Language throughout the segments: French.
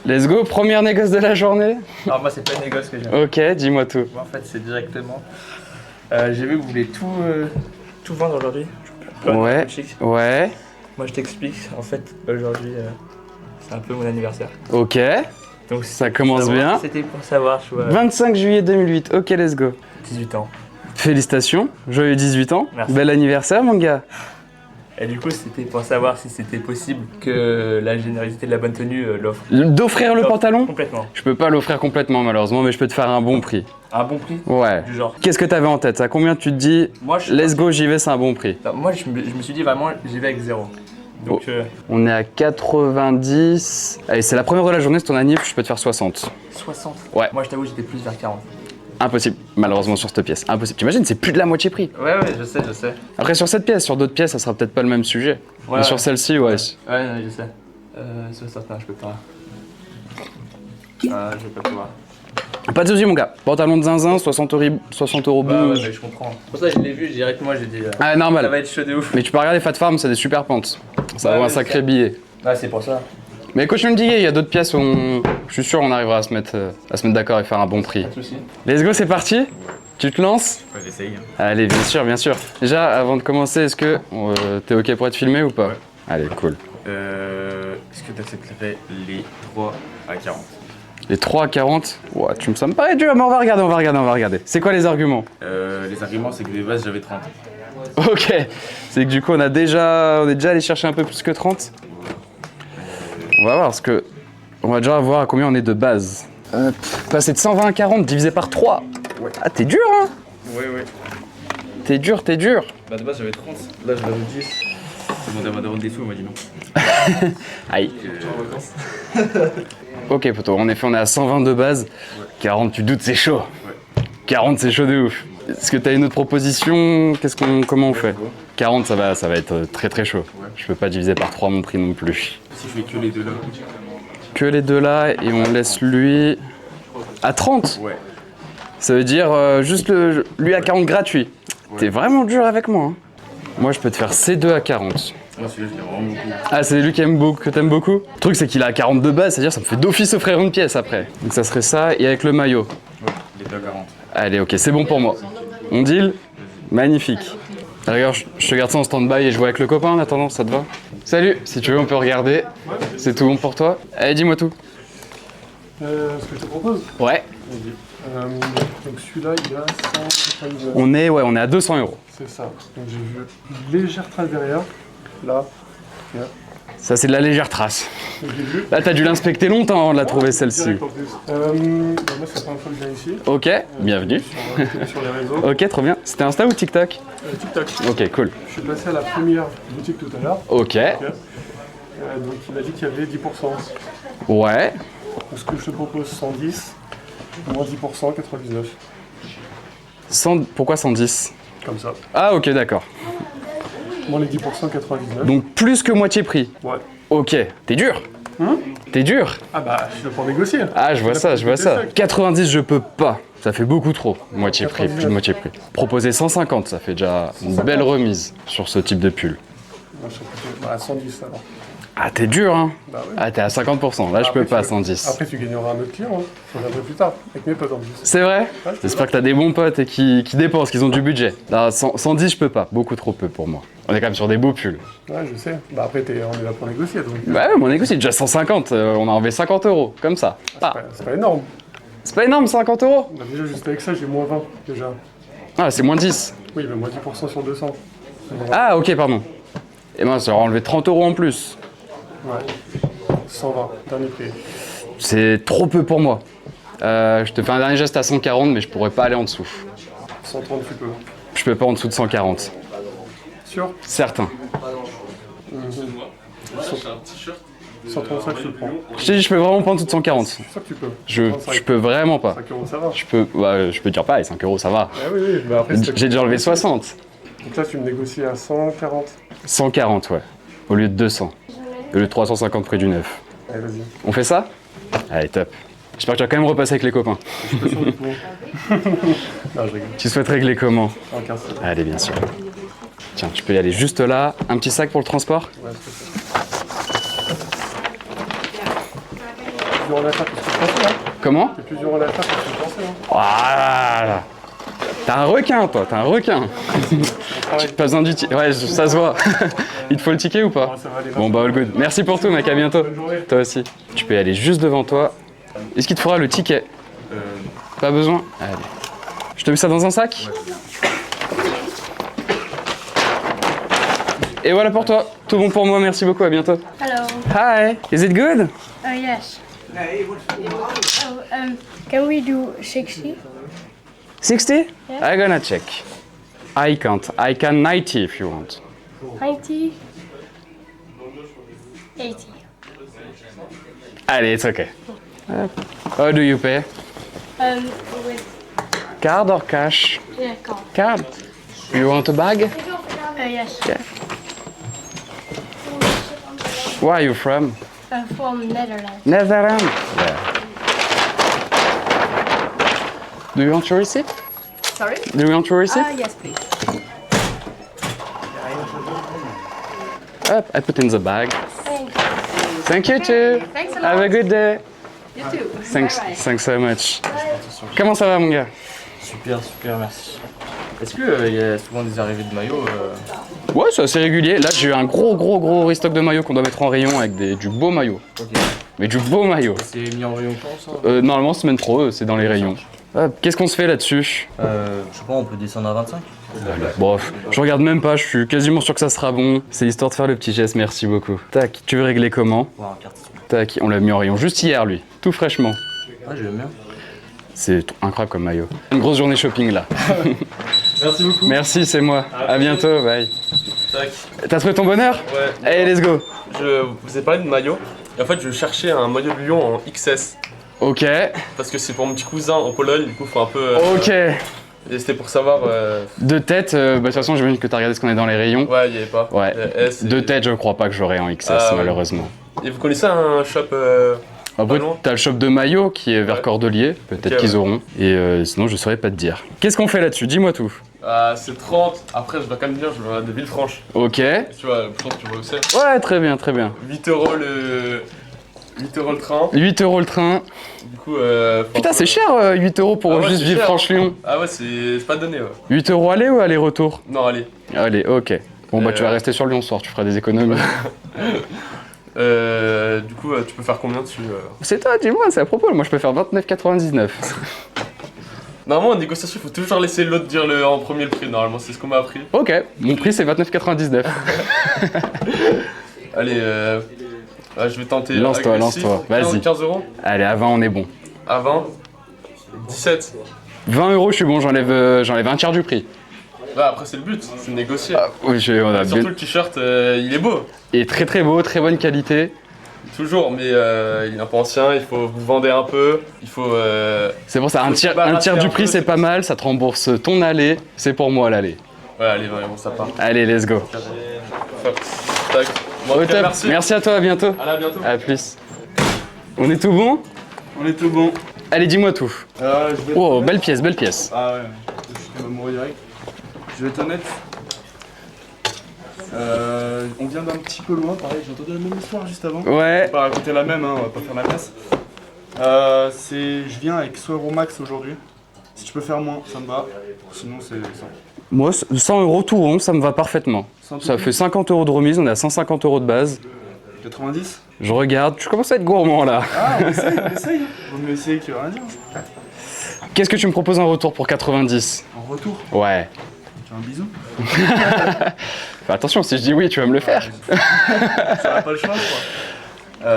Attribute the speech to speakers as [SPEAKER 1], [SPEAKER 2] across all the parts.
[SPEAKER 1] Let's go, première négoce de la journée.
[SPEAKER 2] Alors moi c'est pas une négoce que j'ai.
[SPEAKER 1] Ok, dis-moi tout.
[SPEAKER 2] Moi, en fait c'est directement. J'ai vu que vous voulez tout vendre aujourd'hui.
[SPEAKER 1] Ouais, ouais.
[SPEAKER 2] Moi je t'explique, en fait aujourd'hui c'est un peu mon anniversaire.
[SPEAKER 1] Ok,
[SPEAKER 2] Donc
[SPEAKER 1] ça commence bien.
[SPEAKER 2] C'était pour savoir, je vois.
[SPEAKER 1] 25 juillet 2008, ok, let's go.
[SPEAKER 2] 18 ans.
[SPEAKER 1] Félicitations, joyeux 18 ans.
[SPEAKER 2] Merci.
[SPEAKER 1] Bel anniversaire mon gars.
[SPEAKER 2] Et du coup c'était pour savoir si c'était possible que la générosité de la bonne tenue l'offre.
[SPEAKER 1] D'offrir le pantalon?
[SPEAKER 2] Complètement.
[SPEAKER 1] Je peux pas l'offrir complètement malheureusement, mais je peux te faire un bon prix.
[SPEAKER 2] Un bon prix?
[SPEAKER 1] Ouais.
[SPEAKER 2] Du genre.
[SPEAKER 1] Qu'est-ce que t'avais en tête? À combien tu te dis,
[SPEAKER 2] Moi,
[SPEAKER 1] let's go, j'y vais, c'est un bon prix?
[SPEAKER 2] Moi je me suis dit vraiment j'y vais avec 0. Donc
[SPEAKER 1] On est à 90. Allez, c'est la première de la journée, c'est ton anniv, je peux te faire 60.
[SPEAKER 2] 60.
[SPEAKER 1] Ouais.
[SPEAKER 2] Moi je t'avoue j'étais plus vers 40.
[SPEAKER 1] Impossible, malheureusement sur cette pièce. Impossible. T'imagines, c'est plus de la moitié prix.
[SPEAKER 2] Ouais je sais.
[SPEAKER 1] Après sur cette pièce, sur d'autres pièces, ça sera peut-être pas le même sujet.
[SPEAKER 2] Ouais,
[SPEAKER 1] Mais sur celle-ci, ouais.
[SPEAKER 2] Ouais, non, je sais. 60, non, je peux pas. Je vais pas pouvoir.
[SPEAKER 1] Pas de soucis mon gars. Pantalon de zinzin, 60 euros
[SPEAKER 2] Bah
[SPEAKER 1] bout.
[SPEAKER 2] ouais, mais je comprends. Pour ça, je l'ai vu directement, j'ai dit.
[SPEAKER 1] Ah,
[SPEAKER 2] Ça
[SPEAKER 1] normal.
[SPEAKER 2] va être chaud de ouf.
[SPEAKER 1] Mais tu peux regarder Fat Farm, c'est des super pentes. Ça
[SPEAKER 2] Ouais,
[SPEAKER 1] vaut un
[SPEAKER 2] mais
[SPEAKER 1] sacré
[SPEAKER 2] ça-
[SPEAKER 1] billet.
[SPEAKER 2] Ouais, c'est pour ça.
[SPEAKER 1] Mais coach me dit, il y a d'autres pièces où je suis sûr on arrivera à se mettre d'accord et faire un bon prix.
[SPEAKER 2] Pas de soucis.
[SPEAKER 1] Let's go, c'est parti. Tu te lances?
[SPEAKER 2] Ouais, j'essaye.
[SPEAKER 1] Allez, bien sûr, bien sûr. Déjà, avant de commencer, est-ce que t'es ok pour être filmé ou pas?
[SPEAKER 3] Ouais.
[SPEAKER 1] Allez, cool.
[SPEAKER 3] Est-ce que tu accepterais les 3 à 40?
[SPEAKER 1] Les 3 à 40, ouais, ça me paraît dur, mais on va regarder. C'est quoi les arguments?
[SPEAKER 3] Les arguments, c'est que des bases, j'avais 30.
[SPEAKER 1] Ok, c'est que du coup, on est déjà allé chercher un peu plus que 30. On va voir, parce que on va déjà voir à combien on est de base. Passer de 120 à 40 divisé par 3.
[SPEAKER 3] Ouais.
[SPEAKER 1] Ah, t'es dur, hein?
[SPEAKER 3] Ouais.
[SPEAKER 1] T'es dur.
[SPEAKER 3] Bah, de base, j'avais 30. Là, je l'avais 10. J'ai demandé à ma daronne des sous, elle m'a dit non.
[SPEAKER 1] Aïe. Ok, poto, en effet, on est à 120 de base. 40, tu doutes, c'est chaud. 40, c'est chaud de ouf. Est-ce que t'as une autre proposition? Comment on fait? 40, ça va être très très chaud.
[SPEAKER 3] Ouais.
[SPEAKER 1] Je peux pas diviser par 3 mon prix non plus.
[SPEAKER 3] Si je fais que les deux là.
[SPEAKER 1] Que les deux là, et on laisse lui à 30.
[SPEAKER 3] Ouais.
[SPEAKER 1] Ça veut dire juste lui à 40 gratuit.
[SPEAKER 3] Ouais.
[SPEAKER 1] T'es vraiment dur avec moi. Hein. Moi, je peux te faire C2 à 40.
[SPEAKER 3] Moi, celui-là, je l'aime vraiment beaucoup.
[SPEAKER 1] Ah, c'est lui que t'aimes beaucoup? Le truc, c'est qu'il a à 40 de base, c'est-à-dire ça me fait d'office offrir une pièce après. Donc ça serait ça, et avec le maillot.
[SPEAKER 3] Ouais, les deux à 40.
[SPEAKER 1] Allez, ok, c'est bon pour moi. On deal? Magnifique. D'ailleurs, je te garde ça en stand-by et je vois avec le copain en attendant, ça te va? Salut, si tu veux, on peut regarder. C'est tout bon pour toi? Allez, dis-moi tout.
[SPEAKER 4] Ce que je te propose,
[SPEAKER 1] Ouais.
[SPEAKER 4] donc celui-là il a 199.
[SPEAKER 1] On est à 200 euros.
[SPEAKER 4] C'est ça. Donc j'ai vu une légère trace derrière. Là.
[SPEAKER 1] Ça, c'est de la légère trace.
[SPEAKER 4] Donc, j'ai vu.
[SPEAKER 1] Là, t'as dû l'inspecter longtemps avant de la trouver, celle-ci.
[SPEAKER 4] Direct, en plus. Moi c'est la première fois que je viens ici.
[SPEAKER 1] Ok, bienvenue.
[SPEAKER 4] Sur les réseaux.
[SPEAKER 1] Ok, trop bien. C'était Insta ou TikTok?
[SPEAKER 4] TikTok.
[SPEAKER 1] Ok, cool.
[SPEAKER 4] Je suis passé à la première boutique tout à l'heure.
[SPEAKER 1] Ok.
[SPEAKER 4] Donc il m'a dit qu'il y avait 10%.
[SPEAKER 1] Ouais.
[SPEAKER 4] Donc ce que je te propose 110, moins 10%, 99.
[SPEAKER 1] Pourquoi 110?
[SPEAKER 4] Comme ça.
[SPEAKER 1] Ah, ok, d'accord.
[SPEAKER 4] Moins les 10%, 99.
[SPEAKER 1] Donc plus que moitié prix.
[SPEAKER 4] Ouais.
[SPEAKER 1] Ok, t'es dur. T'es dur.
[SPEAKER 4] Ah bah je vais pas négocier.
[SPEAKER 1] Ah, je vois ça. 90, je peux pas. Ça fait beaucoup trop. Moitié prix,
[SPEAKER 4] 99.
[SPEAKER 1] plus de moitié prix. Proposer 150, ça fait déjà une belle remise sur ce type de pull.
[SPEAKER 4] Moi, je serais plutôt à 110 alors.
[SPEAKER 1] Ah, t'es dur, hein?
[SPEAKER 4] Bah ouais.
[SPEAKER 1] Ah, t'es à 50%. Là, je peux
[SPEAKER 4] Après,
[SPEAKER 1] pas à
[SPEAKER 4] tu-
[SPEAKER 1] 110.
[SPEAKER 4] Après, tu gagneras un autre client, hein. Je reviendrai plus tard, avec mes potes en plus.
[SPEAKER 1] C'est vrai?
[SPEAKER 4] Ouais, c'est
[SPEAKER 1] J'espère que t'as des bons potes et qui dépensent, qu'ils ont du budget. Là, 110, je peux pas. Beaucoup trop peu pour moi. On est quand même sur des beaux pulls.
[SPEAKER 4] Ouais, je sais. Bah après, on est là pour négocier, donc.
[SPEAKER 1] Bah ouais, mon négocie, déjà 150. On a enlevé 50 euros, comme ça. Ah,
[SPEAKER 4] C'est pas énorme.
[SPEAKER 1] c'est pas énorme, 50 euros?
[SPEAKER 4] Bah, déjà, juste avec ça, j'ai moins 20, déjà.
[SPEAKER 1] Ah, c'est moins 10.
[SPEAKER 4] Oui, mais moins 10% sur 200.
[SPEAKER 1] Ah, ok, pardon. Et moi, ça aurait enlevé 30 euros en plus.
[SPEAKER 4] Ouais. 120, dernier prix.
[SPEAKER 1] C'est trop peu pour moi. Je te fais un dernier geste à 140, mais je pourrais pas aller en dessous.
[SPEAKER 4] 130, tu peux.
[SPEAKER 1] Je peux pas en dessous de 140.
[SPEAKER 4] Sûr
[SPEAKER 1] Certain.
[SPEAKER 4] 135, je le prends.
[SPEAKER 1] Je t'ai dit, je peux vraiment pas en dessous de 140.
[SPEAKER 4] C'est sûr que tu peux.
[SPEAKER 1] Je
[SPEAKER 4] 135.
[SPEAKER 1] peux vraiment pas.
[SPEAKER 4] 5 euros, ça va.
[SPEAKER 1] Je peux dire pareil, 5 euros, ça va.
[SPEAKER 4] Ah oui, oui, bah après, c'est-
[SPEAKER 1] J'ai déjà enlevé 60.
[SPEAKER 4] Donc là, tu me négocies à 140.
[SPEAKER 1] 140, ouais. Au lieu de 200. Au lieu de 350 prix du neuf.
[SPEAKER 4] Allez, vas-y.
[SPEAKER 1] On fait ça? Allez, top. J'espère que tu vas quand même repasser avec les copains.
[SPEAKER 4] Je suis pas sûr du tout. Non, je rigole.
[SPEAKER 1] Tu souhaiterais régler comment?
[SPEAKER 4] 115.
[SPEAKER 1] Allez, bien sûr. Tiens, tu peux y aller juste là. Un petit sac pour le transport?
[SPEAKER 4] Ouais, c'est ça. plus dur à la faire que ce que je pensais. Hein.
[SPEAKER 1] Comment?
[SPEAKER 4] C'est plus dur à la faire que ce que je pensais. Hein.
[SPEAKER 1] Voilà. T'es un requin, toi, t'es un requin. Pas besoin du ticket. Ouais, ça se voit. Il te faut le ticket ou pas?
[SPEAKER 4] Ouais, ça va aller.
[SPEAKER 1] Bon, bah, all good. Merci pour tout, mec, à bientôt.
[SPEAKER 4] Bonne journée.
[SPEAKER 1] Toi aussi. Tu peux y aller juste devant toi. Est-ce qu'il te fera le ticket? Pas besoin? Allez. Je te mets ça dans un sac? Et voilà pour toi. Tout bon pour moi, merci beaucoup, à bientôt.
[SPEAKER 5] Hello.
[SPEAKER 1] Hi, is it good?
[SPEAKER 5] Yes. Oh, can we do 60?
[SPEAKER 1] 60?
[SPEAKER 5] Yeah.
[SPEAKER 1] I'm gonna check. I can't. I can 90 if you want.
[SPEAKER 5] 90? 80.
[SPEAKER 1] Allez, it's okay. How do you pay?
[SPEAKER 5] With
[SPEAKER 1] Card or cash?
[SPEAKER 5] yeah, call.
[SPEAKER 1] Card. You want a bag?
[SPEAKER 5] Yes.
[SPEAKER 1] Yeah. Where are you from?
[SPEAKER 5] From Netherlands.
[SPEAKER 1] Netherlands. Yeah. Do you want your receipt?
[SPEAKER 5] Sorry?
[SPEAKER 1] Do you want your receipt?
[SPEAKER 5] Yes, please.
[SPEAKER 1] Up, I put in the bag.
[SPEAKER 5] Thank you.
[SPEAKER 1] Thank you too.
[SPEAKER 5] Thanks a lot.
[SPEAKER 1] Have a good day.
[SPEAKER 5] You too.
[SPEAKER 1] Thanks,
[SPEAKER 5] Bye bye.
[SPEAKER 1] thanks so much. Comment ça va, mon gars?
[SPEAKER 3] Super, merci. Est-ce qu'il y a souvent des arrivées de maillots
[SPEAKER 1] Ouais, c'est assez régulier. Là, j'ai eu un gros restock de maillots qu'on doit mettre en rayon avec du beau maillot.
[SPEAKER 3] Ok.
[SPEAKER 1] Mais du beau maillot.
[SPEAKER 3] C'est mis en rayon quand ça
[SPEAKER 1] Normalement, semaine pro, c'est dans les rayons. Qu'est-ce qu'on se fait là-dessus?
[SPEAKER 3] Je sais pas, on peut descendre à 25.
[SPEAKER 1] Bon, je regarde même pas, je suis quasiment sûr que ça sera bon. C'est histoire de faire le petit geste, merci beaucoup. Tac, tu veux régler comment?
[SPEAKER 3] Ouais, un carte.
[SPEAKER 1] Tac, on l'a mis en rayon juste hier, lui. Tout fraîchement.
[SPEAKER 3] Ouais, j'aime bien.
[SPEAKER 1] C'est incroyable comme maillot. Une grosse journée shopping là.
[SPEAKER 3] Merci beaucoup.
[SPEAKER 1] Merci, c'est moi. À bientôt, bye.
[SPEAKER 3] Tac.
[SPEAKER 1] T'as trouvé ton bonheur?
[SPEAKER 6] Ouais.
[SPEAKER 1] Allez, let's go.
[SPEAKER 6] Je vous ai parlé de maillot. Et en fait, je cherchais un maillot de Lyon en XS.
[SPEAKER 1] Ok,
[SPEAKER 6] Parce que c'est pour mon petit cousin en Pologne, du coup, faut un peu.
[SPEAKER 1] ok.
[SPEAKER 6] Et c'était pour savoir.
[SPEAKER 1] De tête, de toute façon, j'imagine que t'as regardé ce qu'on est dans les rayons.
[SPEAKER 6] Ouais, il n'y avait pas.
[SPEAKER 1] Ouais.
[SPEAKER 6] Il y a S et-
[SPEAKER 1] De tête, je crois pas que j'aurai en XS,
[SPEAKER 6] Ah, ouais.
[SPEAKER 1] malheureusement.
[SPEAKER 6] Et vous connaissez un shop
[SPEAKER 1] Après,
[SPEAKER 6] pas loin
[SPEAKER 1] t'as le shop de maillots qui est vers
[SPEAKER 6] Ouais.
[SPEAKER 1] Cordelier, peut-être
[SPEAKER 6] Ok,
[SPEAKER 1] qu'ils
[SPEAKER 6] ouais.
[SPEAKER 1] auront. Et sinon, je saurais pas te dire. Qu'est-ce qu'on fait là-dessus? Dis-moi tout.
[SPEAKER 6] C'est 30. Après, je dois quand même dire, je vais de Villefranche.
[SPEAKER 1] Ok.
[SPEAKER 6] Tu vois, je pense que tu vois où c'est.
[SPEAKER 1] Ouais, très bien, très bien.
[SPEAKER 6] 8 € le. 8 € le train.
[SPEAKER 1] 8 € le train.
[SPEAKER 6] Du coup.
[SPEAKER 1] Putain, c'est cher 8 € pour
[SPEAKER 6] Ah ouais,
[SPEAKER 1] juste
[SPEAKER 6] c'est cher,
[SPEAKER 1] Villefranche-Lyon.
[SPEAKER 6] Ah ouais, c'est pas donné, ouais.
[SPEAKER 1] 8 € aller ou aller-retour?
[SPEAKER 6] Non, allez.
[SPEAKER 1] Allez, ok. Bon, bah, tu vas rester sur Lyon ce soir, tu feras des économies.
[SPEAKER 6] Du coup, tu peux faire combien dessus
[SPEAKER 1] C'est toi, dis-moi, c'est à propos. Moi, je peux faire 29,99.
[SPEAKER 6] Normalement, en négociation, il faut toujours laisser l'autre dire en premier le prix. Normalement, c'est ce qu'on m'a appris.
[SPEAKER 1] Ok, mon prix, c'est 29,99.
[SPEAKER 6] Allez, je vais tenter.
[SPEAKER 1] Lance-toi,
[SPEAKER 6] agressif.
[SPEAKER 1] lance-toi, vas-y.
[SPEAKER 6] 15 €.
[SPEAKER 1] Allez, à 20, on est bon.
[SPEAKER 6] À 20. 17.
[SPEAKER 1] 20 €, je suis bon, j'enlève un tiers du prix.
[SPEAKER 6] Bah, après, c'est le but, c'est de négocier.
[SPEAKER 1] Oui, on a
[SPEAKER 6] Surtout
[SPEAKER 1] bien...
[SPEAKER 6] le t-shirt, il est beau.
[SPEAKER 1] Et très beau, très bonne qualité.
[SPEAKER 6] Toujours, mais il est un peu ancien, il faut vous vender un peu. Il faut.
[SPEAKER 1] C'est pour ça, un
[SPEAKER 6] Faut
[SPEAKER 1] tiers,
[SPEAKER 6] se barater
[SPEAKER 1] un tiers
[SPEAKER 6] un
[SPEAKER 1] du
[SPEAKER 6] peu,
[SPEAKER 1] prix, c'est
[SPEAKER 6] c'est
[SPEAKER 1] pas mal, ça te rembourse ton aller. C'est pour moi l'aller.
[SPEAKER 6] Ouais, allez, vraiment, ça part.
[SPEAKER 1] Allez, let's go.
[SPEAKER 6] Tac. Bon, en
[SPEAKER 1] Au
[SPEAKER 6] tout cas,
[SPEAKER 1] top.
[SPEAKER 6] merci.
[SPEAKER 1] À toi, à bientôt.
[SPEAKER 6] Allez, à bientôt.
[SPEAKER 1] À plus. On est tout bon?
[SPEAKER 4] On est tout bon.
[SPEAKER 1] Allez, dis-moi tout.
[SPEAKER 4] Je vais
[SPEAKER 1] Oh, belle pièce, belle pièce.
[SPEAKER 4] Ah ouais, je suis amoureux direct. Je vais être honnête. On vient d'un petit peu loin, pareil, j'ai entendu la même histoire juste avant. On
[SPEAKER 1] Ouais.
[SPEAKER 4] va pas raconter la même, hein, on va pas faire la classe. Je viens avec 100 € max aujourd'hui. Si tu peux faire moins, ça me va. Sinon, c'est 100.
[SPEAKER 1] Moi, 100 € tout rond, ça me va parfaitement.
[SPEAKER 4] 100
[SPEAKER 1] Ça
[SPEAKER 4] tout
[SPEAKER 1] fait 50 € de remise, on est à 150 € de base.
[SPEAKER 4] 90.
[SPEAKER 1] Je regarde, tu commences à être gourmand là.
[SPEAKER 4] Ah, on essaye, on essaye. Vaut mieux essayer que rien dire.
[SPEAKER 1] Qu'est-ce que tu me proposes en retour pour 90?
[SPEAKER 4] En retour,
[SPEAKER 1] Ouais.
[SPEAKER 4] tu as un bisou.
[SPEAKER 1] Fais attention, si je dis oui, tu vas me le faire.
[SPEAKER 4] Ça n'a pas le choix, quoi.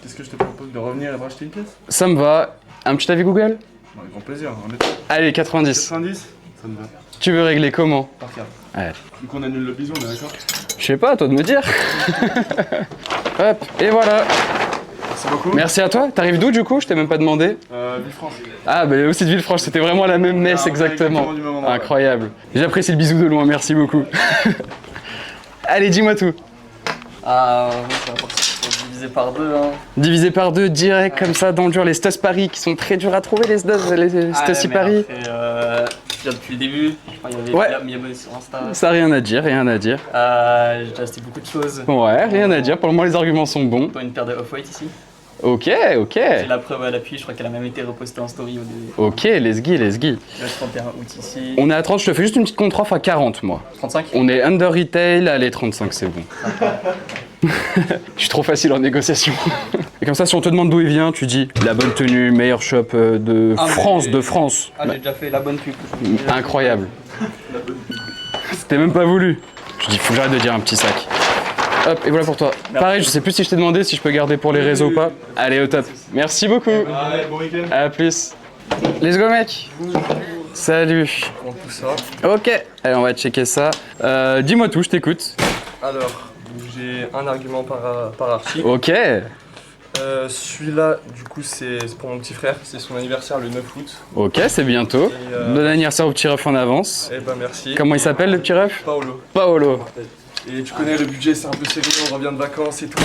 [SPEAKER 4] Qu'est-ce que je te propose de revenir et de racheter une pièce?
[SPEAKER 1] Ça me va. Un petit avis Google?
[SPEAKER 4] Avec grand plaisir, honnêtement.
[SPEAKER 1] Allez, 90.
[SPEAKER 4] 90, ça me va.
[SPEAKER 1] Tu veux régler comment?
[SPEAKER 4] Par carte.
[SPEAKER 1] Ouais.
[SPEAKER 4] Du coup, on annule le bisou, on est d'accord?
[SPEAKER 1] Je sais pas, à toi de me dire. Hop, et voilà.
[SPEAKER 4] Merci beaucoup.
[SPEAKER 1] Merci à toi. T'arrives d'où du coup? Je t'ai même pas demandé.
[SPEAKER 4] Villefranche.
[SPEAKER 1] Ah, bah aussi de Villefranche, c'était vraiment la même messe
[SPEAKER 4] Ah,
[SPEAKER 1] exactement.
[SPEAKER 4] exactement du même endroit, ouais.
[SPEAKER 1] Incroyable. J'apprécie le bisou de loin, merci beaucoup. Allez, dis-moi tout.
[SPEAKER 3] Ah, ça va partir pour diviser par deux, hein.
[SPEAKER 1] Divisé par deux, direct comme ça, dans le dur, les Stus Paris qui sont très durs à trouver, les Stus Paris.
[SPEAKER 3] Je viens depuis le début. Enfin, il y avait
[SPEAKER 1] Ouais.
[SPEAKER 3] déjà mis abonné sur Insta.
[SPEAKER 1] Ça, rien à dire, rien à dire.
[SPEAKER 3] J'ai déjà acheté beaucoup de choses.
[SPEAKER 1] Ouais, rien à dire, pour le moment les arguments sont bons.
[SPEAKER 3] Toi, une paire de Off-White ici.
[SPEAKER 1] Ok, ok.
[SPEAKER 2] J'ai la preuve à l'appui, je crois qu'elle a même été repostée en story au début.
[SPEAKER 1] Ok, let's go, let's go.
[SPEAKER 2] Le 31 août ici.
[SPEAKER 1] On est à 30, je te fais juste une petite contre-offre à 40, moi.
[SPEAKER 2] 35.
[SPEAKER 1] On est under retail, allez, 35, c'est bon. Je suis trop facile en négociation. Et comme ça, si on te demande d'où il vient, tu dis la bonne tenue, meilleur shop de France, de France.
[SPEAKER 2] Ah, j'ai déjà fait la bonne pub.
[SPEAKER 1] Incroyable. C'était même pas voulu. Je dis, faut que j'arrête de dire un petit sac. Hop, et voilà pour toi. Pareil, je sais plus si je t'ai demandé si je peux garder pour les réseaux ou pas. Allez, au top. Merci beaucoup.
[SPEAKER 4] Allez, bon week-end.
[SPEAKER 1] À plus. Let's go, mec. Salut.
[SPEAKER 6] On tout ça.
[SPEAKER 1] Ok. Allez, on va checker ça. Dis-moi tout, je t'écoute.
[SPEAKER 6] Alors, j'ai un argument par article.
[SPEAKER 1] Ok.
[SPEAKER 6] Celui-là, du coup, c'est pour mon petit frère. C'est son anniversaire le 9 août.
[SPEAKER 1] Ok, c'est bientôt.
[SPEAKER 6] Et,
[SPEAKER 1] Bon anniversaire au petit ref en avance.
[SPEAKER 6] Eh ben, merci.
[SPEAKER 1] Comment il s'appelle, le petit ref?
[SPEAKER 6] Paolo.
[SPEAKER 1] Paolo.
[SPEAKER 6] Et tu connais le budget, c'est un peu serré, on revient de vacances et tout.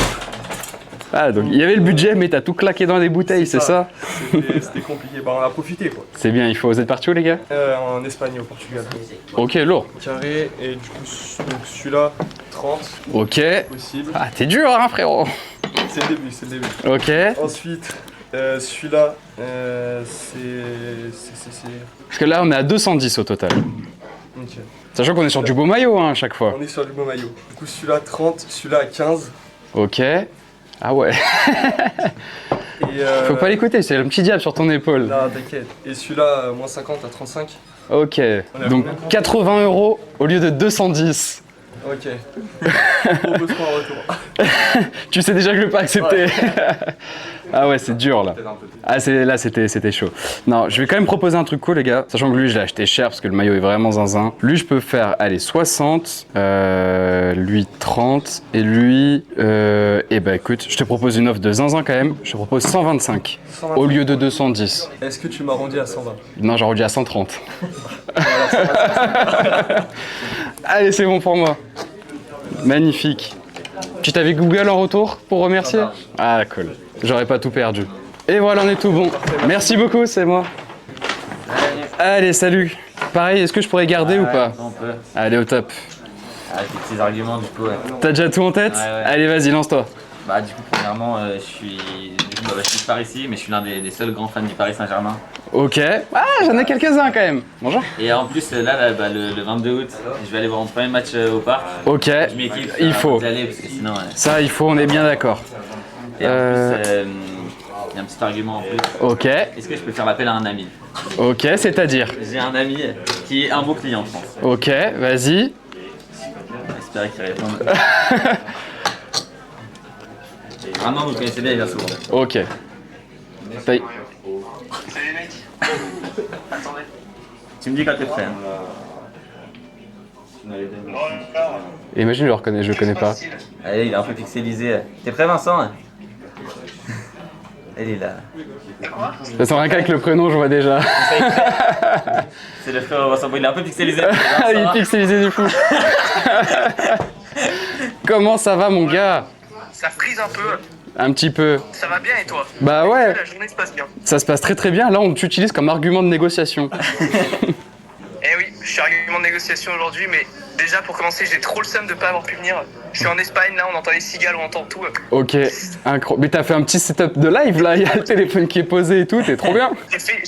[SPEAKER 1] Ah, donc il y avait le budget, mais t'as tout claqué dans des bouteilles, c'est ça?
[SPEAKER 6] C'était compliqué. Bah, on a profité quoi.
[SPEAKER 1] C'est bien, il faut. Vous êtes partis où, les gars?
[SPEAKER 6] En Espagne, au Portugal.
[SPEAKER 1] Ok, lourd.
[SPEAKER 6] Carré, et du coup, donc celui-là, 30,
[SPEAKER 1] Ok.
[SPEAKER 6] possible.
[SPEAKER 1] Ah, t'es dur, hein, frérot?
[SPEAKER 6] C'est le début, c'est le début.
[SPEAKER 1] Ok.
[SPEAKER 6] Ensuite, celui-là, c'est.
[SPEAKER 1] Parce que là, on est à 210 au total.
[SPEAKER 6] Ok.
[SPEAKER 1] Sachant qu'on est sur du beau maillot, hein, à chaque fois.
[SPEAKER 6] On est sur du beau maillot. Du coup, celui-là, 30, celui-là, 15.
[SPEAKER 1] Ok. Ah ouais.
[SPEAKER 6] Et,
[SPEAKER 1] Faut pas l'écouter, c'est le petit diable sur ton épaule.
[SPEAKER 6] Là, t'inquiète. Et celui-là, moins 50 à 35.
[SPEAKER 1] Ok.
[SPEAKER 6] à
[SPEAKER 1] Donc
[SPEAKER 6] combien
[SPEAKER 1] 80 € au lieu de 210.
[SPEAKER 6] Ok. Propose-moi un retour.
[SPEAKER 1] Tu sais déjà que je vais pas accepter. Ah ouais, c'est dur là. Ah là c'était chaud. Non, je vais quand même proposer un truc cool les gars. Sachant que lui je l'ai acheté cher parce que le maillot est vraiment zinzin. Lui je peux faire allez 60, lui 30 et lui et bah écoute, je te propose une offre de zinzin quand même. Je te propose 125 au lieu de 210.
[SPEAKER 6] Est-ce que tu m'as rendu à 120?
[SPEAKER 1] Non, j'ai rendu à 130. Allez, c'est bon pour moi. Magnifique. Tu t'avais Google en retour pour remercier? Ah, cool. J'aurais pas tout perdu. Et voilà, on est tout bon. Merci beaucoup, c'est moi. Allez, salut. Pareil, est-ce que je pourrais garder ou pas?
[SPEAKER 7] On peut.
[SPEAKER 1] Allez, au top.
[SPEAKER 7] Ah, tes petits arguments du coup. Ouais.
[SPEAKER 1] T'as déjà tout en tête?
[SPEAKER 7] Ouais.
[SPEAKER 1] Allez, vas-y, lance-toi.
[SPEAKER 7] Bah du coup premièrement je suis par ici mais je suis l'un des seuls grands fans du Paris Saint-Germain.
[SPEAKER 1] Ok. Ah, j'en ai quelques-uns quand même. Bonjour.
[SPEAKER 7] Et en plus là bah, le 22 août je vais aller voir mon premier match au parc.
[SPEAKER 1] Ok.
[SPEAKER 7] Je m'équipe.
[SPEAKER 1] Il faut.
[SPEAKER 7] D'y aller parce que sinon.
[SPEAKER 1] Ça, il faut, on est bien d'accord.
[SPEAKER 7] Et en plus il y a un petit argument en plus.
[SPEAKER 1] Ok.
[SPEAKER 7] Est-ce que je peux faire appel à un ami?
[SPEAKER 1] Ok, c'est-à-dire?
[SPEAKER 7] J'ai un ami qui est un beau client je pense.
[SPEAKER 1] Ok, vas-y.
[SPEAKER 7] J'espère qu'il répond. Vraiment vous connaissez bien, il vient souvent.
[SPEAKER 1] Ok. Taille.
[SPEAKER 7] Tu me dis quand t'es prêt. Hein.
[SPEAKER 1] Imagine, je le connais pas.
[SPEAKER 7] Allez, il est un peu pixelisé. T'es prêt Vincent? Elle est là.
[SPEAKER 1] Ça sent rien qu'avec le prénom, je vois déjà.
[SPEAKER 7] C'est le frère Vincent, il est un peu pixelisé.
[SPEAKER 1] Il est pixelisé du fou. Comment ça va mon gars?
[SPEAKER 8] Ça frise un peu.
[SPEAKER 1] Un petit peu.
[SPEAKER 8] Ça va bien et toi?
[SPEAKER 1] Bah ouais.
[SPEAKER 8] La journée se passe bien.
[SPEAKER 1] Ça se passe très très bien. Là, on t'utilise comme argument de négociation.
[SPEAKER 8] Eh oui, je suis argument de négociation aujourd'hui, mais déjà pour commencer, j'ai trop le seum de pas avoir pu venir. Je suis en Espagne, là, on entend les cigales, on entend tout.
[SPEAKER 1] Ok, incroyable. Mais t'as fait un petit setup de live là, il y a le téléphone qui est posé et tout, t'es trop bien.
[SPEAKER 8] J'ai fait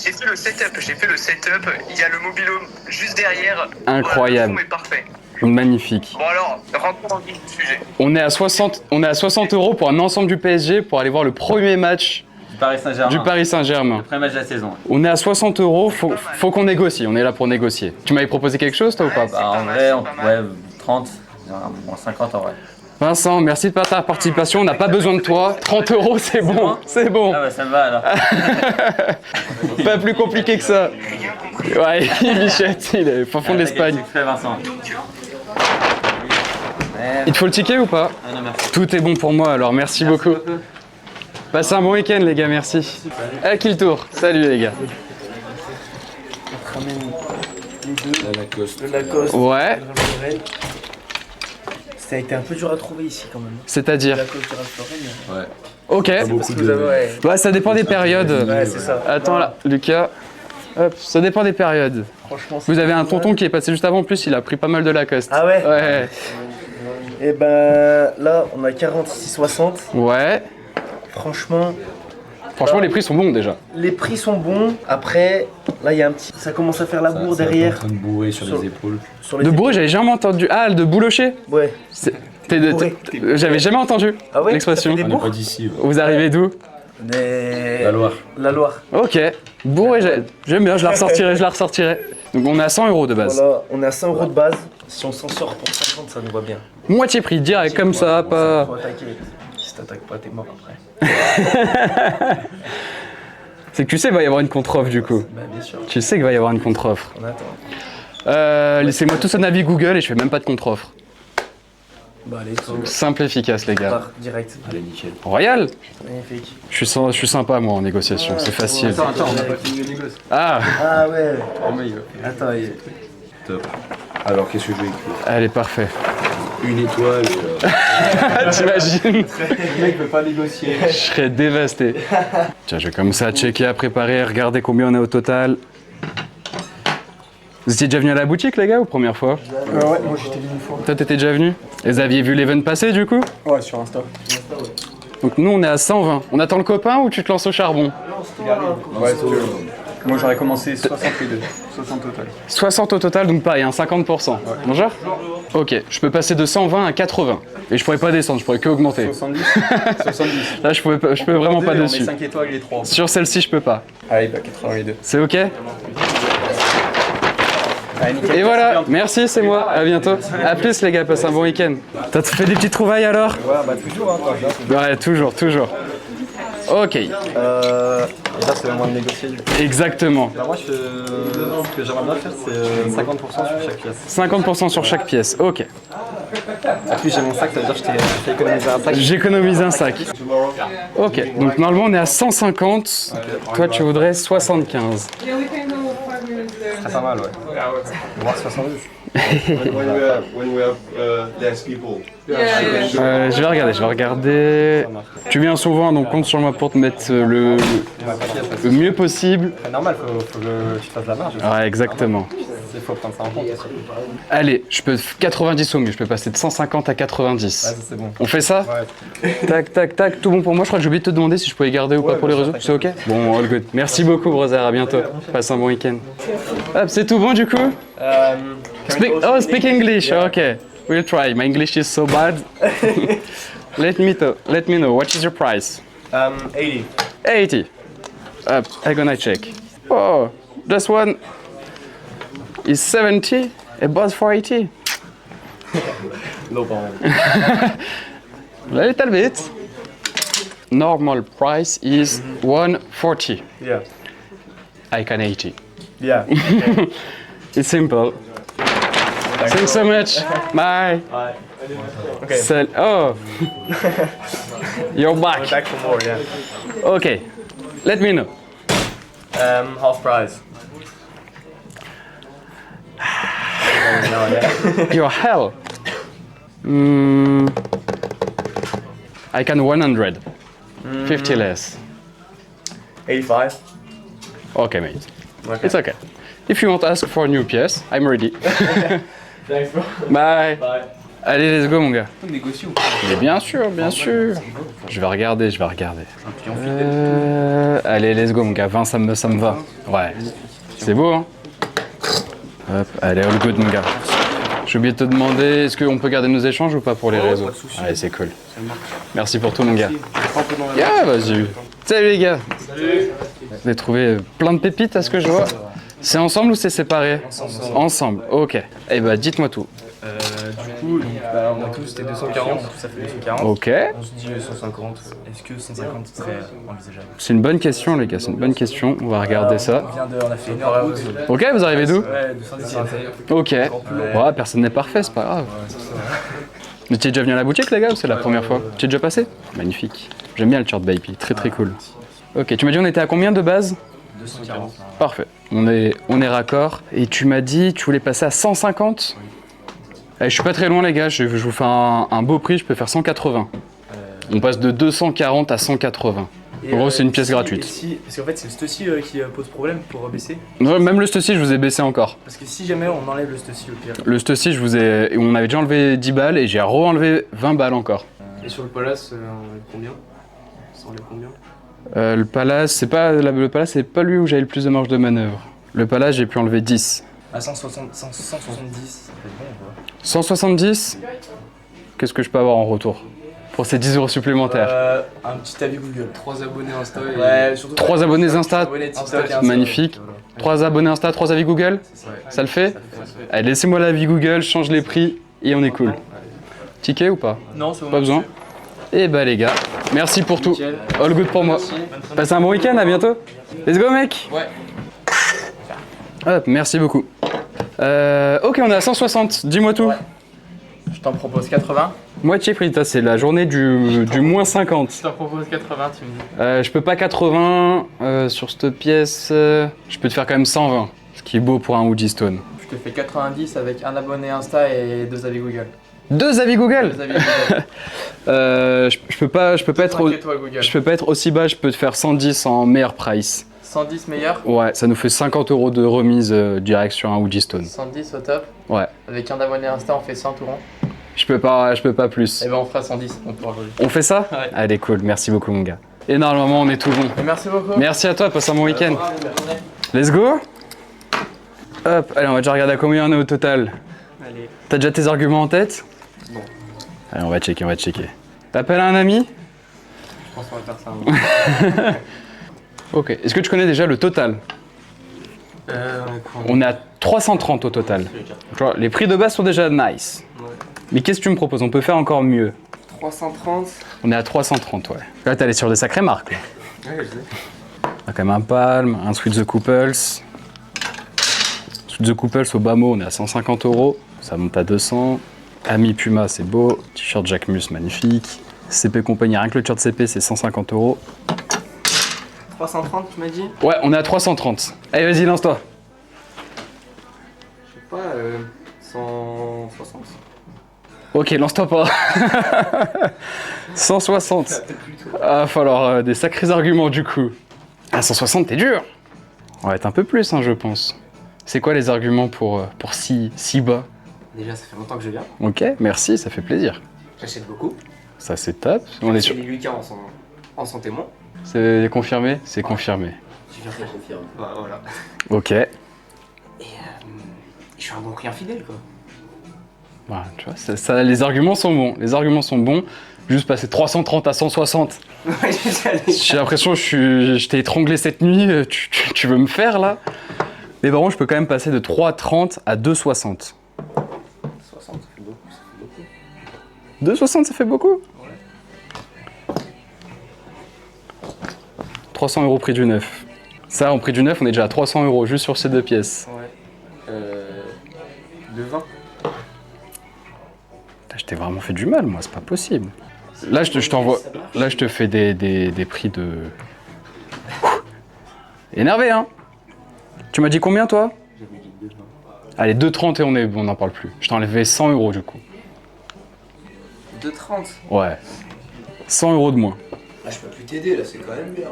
[SPEAKER 8] le setup, il y a le mobil-home juste derrière.
[SPEAKER 1] Incroyable.
[SPEAKER 8] Voilà, le son est parfait.
[SPEAKER 1] Magnifique.
[SPEAKER 8] Bon alors, rentrons dans le vif du sujet.
[SPEAKER 1] On est à 60 € pour un ensemble du PSG pour aller voir le premier match
[SPEAKER 7] Du Paris Saint-Germain.
[SPEAKER 1] du Paris Saint-Germain.
[SPEAKER 7] Le premier match de la saison.
[SPEAKER 1] On est à 60 €, faut qu'on négocie, on est là pour négocier. Tu m'avais proposé quelque chose toi ou pas?
[SPEAKER 7] Bah, en vrai, ouais, 30, bon, 50 en vrai.
[SPEAKER 1] Vincent, merci de ta participation, on n'a pas besoin de toi. 30 € c'est bon, c'est bon.
[SPEAKER 7] Ah bah ça me va alors.
[SPEAKER 1] Pas plus compliqué que ça. Ouais, Michette, il est au fond de l'Espagne.
[SPEAKER 7] C'est fait Vincent.
[SPEAKER 1] Il te faut le ticket ou pas?
[SPEAKER 7] Ah non merci.
[SPEAKER 1] Tout est bon pour moi alors, merci beaucoup. Passez un bon week-end les gars, merci. À qui le tour? Salut les gars.
[SPEAKER 9] Le Lacoste.
[SPEAKER 1] Ouais,
[SPEAKER 9] Ça a été un peu dur à trouver ici quand même.
[SPEAKER 1] c'est-à-dire?
[SPEAKER 9] Lacoste du Ralph Lauren.
[SPEAKER 1] Ok.
[SPEAKER 9] Parce que vous avez, ouais.
[SPEAKER 1] Ouais, ça dépend des périodes.
[SPEAKER 9] Ouais, c'est ça.
[SPEAKER 1] Attends là, Lucas. Hop, ça dépend des périodes.
[SPEAKER 9] Franchement,
[SPEAKER 1] Vous avez un tonton qui est passé juste avant, en plus il a pris pas mal de Lacoste.
[SPEAKER 9] Ah ouais?
[SPEAKER 1] Ouais.
[SPEAKER 9] Et ben là, on a 40 ici 60.
[SPEAKER 1] Ouais.
[SPEAKER 9] Franchement,
[SPEAKER 1] Franchement, les prix sont bons déjà.
[SPEAKER 9] les prix sont bons. Après, là, il y a un petit. Ça commence à faire la bourre derrière.
[SPEAKER 3] En train de bourrer sur les épaules.
[SPEAKER 9] Sur les
[SPEAKER 1] De bourrer, j'avais jamais entendu. Ah, de boulocher.
[SPEAKER 9] Ouais.
[SPEAKER 1] J'avais jamais entendu
[SPEAKER 9] Ah ouais,
[SPEAKER 1] l'expression.
[SPEAKER 9] ça fait
[SPEAKER 3] On
[SPEAKER 9] des
[SPEAKER 3] n'est pas
[SPEAKER 9] bourres
[SPEAKER 3] d'ici. Ouais.
[SPEAKER 1] Vous arrivez d'où?
[SPEAKER 9] La
[SPEAKER 3] Loire.
[SPEAKER 9] La Loire.
[SPEAKER 1] Ok. Bourré, j'aime bien, je la ressortirai. Donc on est à 100 € de base.
[SPEAKER 9] Voilà, on est à 100 € de base. Si on s'en sort pour 50, ça nous va bien.
[SPEAKER 1] Moitié prix, direct, comme ça, pas...
[SPEAKER 9] Faut attaquer. Si t'attaques pas, t'es mort après.
[SPEAKER 1] C'est que tu sais qu'il va y avoir une contre-offre du coup.
[SPEAKER 9] Bah, bien sûr.
[SPEAKER 1] Tu sais qu'il va y avoir une contre-offre.
[SPEAKER 9] On attend.
[SPEAKER 1] Laissez-moi tous un avis Google et je fais même pas de contre-offre.
[SPEAKER 9] Bah, allez, go.
[SPEAKER 1] Simple et efficace les gars.
[SPEAKER 9] Part direct.
[SPEAKER 3] Allez, nickel.
[SPEAKER 1] Royal.
[SPEAKER 9] Magnifique.
[SPEAKER 1] Je suis sympa moi en négociation, c'est facile.
[SPEAKER 4] Attends, on n'a pas fini les négoces.
[SPEAKER 1] Ah,
[SPEAKER 9] Ah ouais.
[SPEAKER 4] Oh, mais il va.
[SPEAKER 9] Attends,
[SPEAKER 3] Top. Alors, qu'est-ce que je vais écrire?
[SPEAKER 1] elle est parfaite.
[SPEAKER 3] Une étoile.
[SPEAKER 1] T'imagines?
[SPEAKER 4] Le mec veut pas négocier.
[SPEAKER 1] Je serais dévasté. Tiens, je vais commencer à checker, à préparer, regarder combien on est au total. Vous étiez déjà venu à la boutique les gars ou première fois?
[SPEAKER 4] Ouais, moi j'étais venu une fois.
[SPEAKER 1] Toi t'étais déjà venu? Et vous aviez vu l'event passer du coup?
[SPEAKER 4] Ouais, sur Insta.
[SPEAKER 1] Donc nous on est à 120. On attend le copain ou tu te lances au charbon?
[SPEAKER 4] Ouais, si tu veux. Moi j'aurais commencé 60 les deux. 60 total.
[SPEAKER 1] 60 au total, donc pareil, hein, 50%. Bonjour. Ok, je peux passer de 120 à 80. Et je pourrais pas descendre, je pourrais que augmenter.
[SPEAKER 4] 70 70.
[SPEAKER 1] Là je peux vraiment pas
[SPEAKER 4] On met
[SPEAKER 1] dessus.
[SPEAKER 4] 5 étoiles les 3.
[SPEAKER 1] Sur celle-ci je peux pas.
[SPEAKER 4] Allez, bah 80 les deux.
[SPEAKER 1] C'est ok?
[SPEAKER 4] Allez, nickel.
[SPEAKER 1] Et voilà, merci, c'est moi, à bientôt. À plus les gars, passez un bon week-end. T'as fait des petites trouvailles alors?
[SPEAKER 4] Ouais, bah toujours, hein, toi.
[SPEAKER 1] Ouais, toujours, toujours. Ok,
[SPEAKER 4] Et là, c'est le moment de négocier. Du coup.
[SPEAKER 1] exactement.
[SPEAKER 4] Bah, moi, ce que j'aimerais bien faire, c'est 50% sur chaque pièce.
[SPEAKER 1] 50% sur chaque pièce, ok.
[SPEAKER 4] Et puis, j'ai mon sac, ça veut dire que je t'ai économisé un sac.
[SPEAKER 1] J'économise un sac. Ok, donc normalement on est à 150. Toi tu voudrais 75.
[SPEAKER 4] C'est pas mal, ouais. Voire 70.
[SPEAKER 1] Je vais regarder. Tu viens souvent, donc compte sur moi pour te mettre le mieux possible.
[SPEAKER 4] C'est normal, faut que tu fasses la marge.
[SPEAKER 1] Ouais, exactement.
[SPEAKER 4] Il faut prendre ça en compte.
[SPEAKER 1] Allez, je peux 90 au mieux, je peux passer de 150 à 90.
[SPEAKER 4] Ouais, ça c'est bon.
[SPEAKER 1] On fait ça?
[SPEAKER 4] Ouais.
[SPEAKER 1] Tac, tac, tac, tout bon pour moi. Je crois que j'ai oublié de te demander si je pouvais garder ou pas pour les réseaux. C'est ok? Bon, all good. Merci beaucoup, brother. À bientôt. Passe un bon week-end. Hop, c'est tout bon du coup? Speak English. Okay, we'll try. My English is so bad. Let me know. What is your price?
[SPEAKER 4] 80.
[SPEAKER 1] 80. I'm gonna check. Oh, this one is 70. A buzz for 80.
[SPEAKER 4] No problem.
[SPEAKER 1] A little bit. Normal price is 140.
[SPEAKER 4] Yeah.
[SPEAKER 1] I can 80.
[SPEAKER 4] Yeah.
[SPEAKER 1] It's simple. Thanks so much. Bye.
[SPEAKER 4] Bye. Okay.
[SPEAKER 1] Oh, you're back.
[SPEAKER 4] Back for more, yeah.
[SPEAKER 1] Okay, let me know.
[SPEAKER 4] Half price. No, yeah.
[SPEAKER 1] Your hell. I can 100. 50 less.
[SPEAKER 4] 85.
[SPEAKER 1] Okay, mate.
[SPEAKER 4] Okay.
[SPEAKER 1] It's okay. If you want to ask for a new pièce, I'm ready.
[SPEAKER 4] Thanks, bro.
[SPEAKER 1] Bye.
[SPEAKER 4] Bye.
[SPEAKER 1] Allez, let's go, mon gars.
[SPEAKER 4] On négocie ou pas?
[SPEAKER 1] Mais bien sûr, bien sûr. Je vais regarder. Allez, let's go, mon gars. 20, ça me va. Ouais. C'est beau, hein? Hop, allez, all good, mon gars. J'ai oublié de te demander, est-ce qu'on peut garder nos échanges ou pas pour les réseaux?
[SPEAKER 4] pas de souci.
[SPEAKER 1] Allez, c'est cool. Merci pour tout, mon gars. Yeah, vas-y. Salut, les gars. Vous avez trouvé plein de pépites, à ce que je vois. C'est ensemble ou c'est séparé? Ensemble. Ok. Eh bah, dites-moi tout.
[SPEAKER 2] Du coup, on a tous c'était 240, donc ça fait 240.
[SPEAKER 1] Ok.
[SPEAKER 2] On se dit 150. Est-ce que 150 serait envisageable?
[SPEAKER 1] C'est une bonne question, les gars. C'est une bonne question. On va regarder ça.
[SPEAKER 2] On a fait une heure.
[SPEAKER 1] Ok, vous arrivez d'où?
[SPEAKER 2] Ouais, 217.
[SPEAKER 1] Ok. Ouais, personne n'est parfait, c'est pas grave. Mais tu es déjà venu à la boutique, les gars, ou c'est la première fois? Tu es déjà passé? Magnifique. J'aime bien le short baby, très très cool. Ok, tu m'as dit on était à combien de base?
[SPEAKER 2] 240.
[SPEAKER 1] Parfait. On est raccord. Et tu m'as dit tu voulais passer à 150? Je suis pas très loin, les gars. Je vous fais un beau prix, je peux faire 180. On passe de 240 à 180. En gros, c'est une pièce gratuite.
[SPEAKER 2] Parce qu'en fait, c'est le Stussy qui pose problème pour baisser.
[SPEAKER 1] Non, même le Stussy, je vous ai baissé encore.
[SPEAKER 2] Parce que si jamais on enlève le Stussy au pire.
[SPEAKER 1] Le Stussy, on avait déjà enlevé 10 balles et j'ai re-enlevé 20 balles encore.
[SPEAKER 6] Et sur le Palace, on est combien?
[SPEAKER 2] Ça enlève combien?
[SPEAKER 1] Le Palace, le Palace, c'est pas lui où j'avais le plus de marge de manœuvre. Le Palace, j'ai pu enlever 10.
[SPEAKER 3] À 170, ça fait bon quoi.
[SPEAKER 1] 170? Qu'est-ce que je peux avoir en retour pour ces 10 € supplémentaires?
[SPEAKER 4] Un petit avis Google.
[SPEAKER 2] 3 abonnés Insta et...
[SPEAKER 4] Ouais, surtout.
[SPEAKER 1] 3 abonnés Insta,
[SPEAKER 4] Abonnés TikTok et Insta.
[SPEAKER 1] magnifique. 3 abonnés Insta, 3 avis Google, ça le fait? Allez, laissez-moi l'avis Google, change les prix et on est cool. Ticket ou pas?
[SPEAKER 2] Non, c'est bon.
[SPEAKER 1] Pas besoin. Et bah les gars, merci pour tout. All good pour moi. Passez un bon week-end, à bientôt. Let's go mec.
[SPEAKER 2] Ouais.
[SPEAKER 1] Hop, merci beaucoup. Ok, on est à 160, dis-moi tout.
[SPEAKER 2] Je t'en propose 80.
[SPEAKER 1] Moitié prix, c'est la journée du moins 50.
[SPEAKER 2] Je t'en propose 80, tu me dis.
[SPEAKER 1] Je peux pas 80 sur cette pièce. Je peux te faire quand même 120, ce qui est beau pour un Woody Stone.
[SPEAKER 2] Je te fais 90 avec un abonné Insta et 2 avis Google.
[SPEAKER 1] 2 avis Google.
[SPEAKER 2] 2 avis Google.
[SPEAKER 1] Je peux pas être
[SPEAKER 2] Google.
[SPEAKER 1] je peux pas être aussi bas, je peux te faire 110 en meilleur price.
[SPEAKER 2] 110 meilleur.
[SPEAKER 1] Ouais, ça nous fait 50 € de remise direct sur un Woody Stone.
[SPEAKER 2] 110 au top.
[SPEAKER 1] Ouais.
[SPEAKER 2] Avec un abonné Insta, on fait 100 tout rond.
[SPEAKER 1] Je peux pas plus.
[SPEAKER 2] Et ben on fera 110 donc pour aujourd'hui.
[SPEAKER 1] On fait ça?
[SPEAKER 2] Ouais.
[SPEAKER 1] Allez, cool, merci beaucoup mon gars. Et normalement on est tout bon.
[SPEAKER 2] Et merci beaucoup.
[SPEAKER 1] Merci à toi, passe un bon week-end. Let's go. Hop, allez, on va déjà regarder à combien on est au total.
[SPEAKER 2] Allez.
[SPEAKER 1] T'as déjà tes arguments en tête?
[SPEAKER 2] Non.
[SPEAKER 1] Allez, on va checker. T'appelles un ami?
[SPEAKER 2] Je pense qu'on va faire ça.
[SPEAKER 1] Ok, est-ce que tu connais déjà le total? On est à 330 au total. Tu vois, les prix de base sont déjà nice.
[SPEAKER 2] Ouais.
[SPEAKER 1] Mais qu'est-ce que tu me proposes? On peut faire encore mieux.
[SPEAKER 2] 330.
[SPEAKER 1] On est à 330, ouais. Là, t'es allé sur des sacrées marques. Là.
[SPEAKER 2] Ouais, je sais.
[SPEAKER 1] On a quand même un Palm, un Sweet the Couples. Sweet the Couples au bas mot, on est à 150 €. Ça monte à 200. Ami Puma, c'est beau. T-shirt Jacquemus, magnifique. CP Compagnie, rien que le t-shirt CP, c'est 150 €.
[SPEAKER 2] 330 tu m'as dit?
[SPEAKER 1] Ouais, on est à 330. Allez, vas-y, lance-toi.
[SPEAKER 2] Je sais pas, 160.
[SPEAKER 1] Ok, lance-toi pas. 160. Ah, va falloir des sacrés arguments du coup. Ah, 160, t'es dur. On va être un peu plus, hein, je pense. C'est quoi les arguments pour si bas?
[SPEAKER 2] Déjà, ça fait longtemps que je viens.
[SPEAKER 1] Ok, merci, ça fait plaisir.
[SPEAKER 2] J'achète beaucoup.
[SPEAKER 1] Ça, c'est top. On est sur...
[SPEAKER 2] Les Lucas en sont témoins.
[SPEAKER 1] C'est confirmé? C'est confirmé.
[SPEAKER 2] Je viens de confirmer. Bah voilà.
[SPEAKER 1] Ok.
[SPEAKER 2] Et je suis un bon client fidèle quoi.
[SPEAKER 1] Voilà, tu vois, ça, les arguments sont bons. Les arguments sont bons. Juste passer 330 à 160. J'ai l'impression que je t'ai étranglé cette nuit. Tu veux me faire là? Mais par contre, je peux quand même passer de 3,30 à 2,60.
[SPEAKER 2] 60, ça fait beaucoup,
[SPEAKER 1] 2,60, ça fait beaucoup? Ouais. 300 € prix du neuf. Ça, en prix du neuf, on est déjà à 300 € juste sur ces deux pièces.
[SPEAKER 2] Ouais. De 20.
[SPEAKER 1] Putain, je t'ai vraiment fait du mal, moi, c'est pas possible. Là, je t'envoie. Là, je te fais des prix de. Énervé, hein? Tu m'as dit combien, toi?
[SPEAKER 2] J'avais dit 2,20.
[SPEAKER 1] Allez, 2,30 et on n'en parle plus. Je t'ai enlevé 100 € du coup.
[SPEAKER 2] 2,30.
[SPEAKER 1] Ouais. 100 € de moins.
[SPEAKER 2] Ah, je peux plus t'aider là, c'est quand même bien.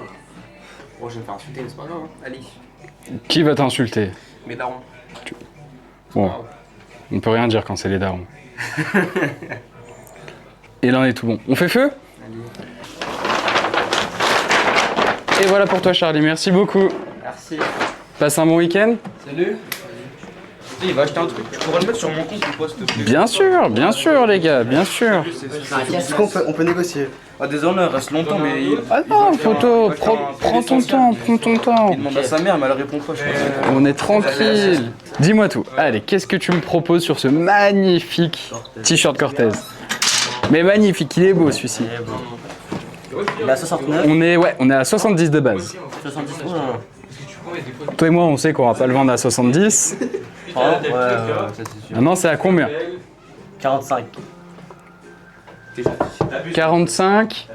[SPEAKER 2] Bon, je vais me faire insulter, mais c'est pas grave. Hein. Allez.
[SPEAKER 1] Qui va t'insulter?
[SPEAKER 2] Mes darons.
[SPEAKER 1] Bon, on peut rien dire quand c'est les darons. Et là, on est tout bon. On fait feu? Et voilà pour toi, Charlie. Merci beaucoup.
[SPEAKER 2] Merci.
[SPEAKER 1] Passe un bon week-end.
[SPEAKER 3] Salut. Il va acheter un truc. Tu pourrais le mettre sur mon compte ou pas, s'il te plaît?
[SPEAKER 1] Bien sûr, les gars, bien sûr.
[SPEAKER 9] Est-ce qu'on peut négocier?
[SPEAKER 3] Ah, désolé, il reste longtemps, mais.
[SPEAKER 1] Ah non, photo, prends ton temps, prends ton temps.
[SPEAKER 3] Il demande à sa mère, mais elle répond pas, je pense.
[SPEAKER 1] On est tranquille. Dis-moi tout. Allez, qu'est-ce que tu me proposes sur ce magnifique t-shirt Cortez? Mais magnifique, il est beau celui-ci.
[SPEAKER 9] Il est à 69.
[SPEAKER 1] On est à 70 de base.
[SPEAKER 9] 70.
[SPEAKER 1] Toi et moi, on sait qu'on va pas le vendre à 70.
[SPEAKER 9] Ça c'est sûr.
[SPEAKER 1] Maintenant, c'est à combien?
[SPEAKER 9] 45.
[SPEAKER 1] 45.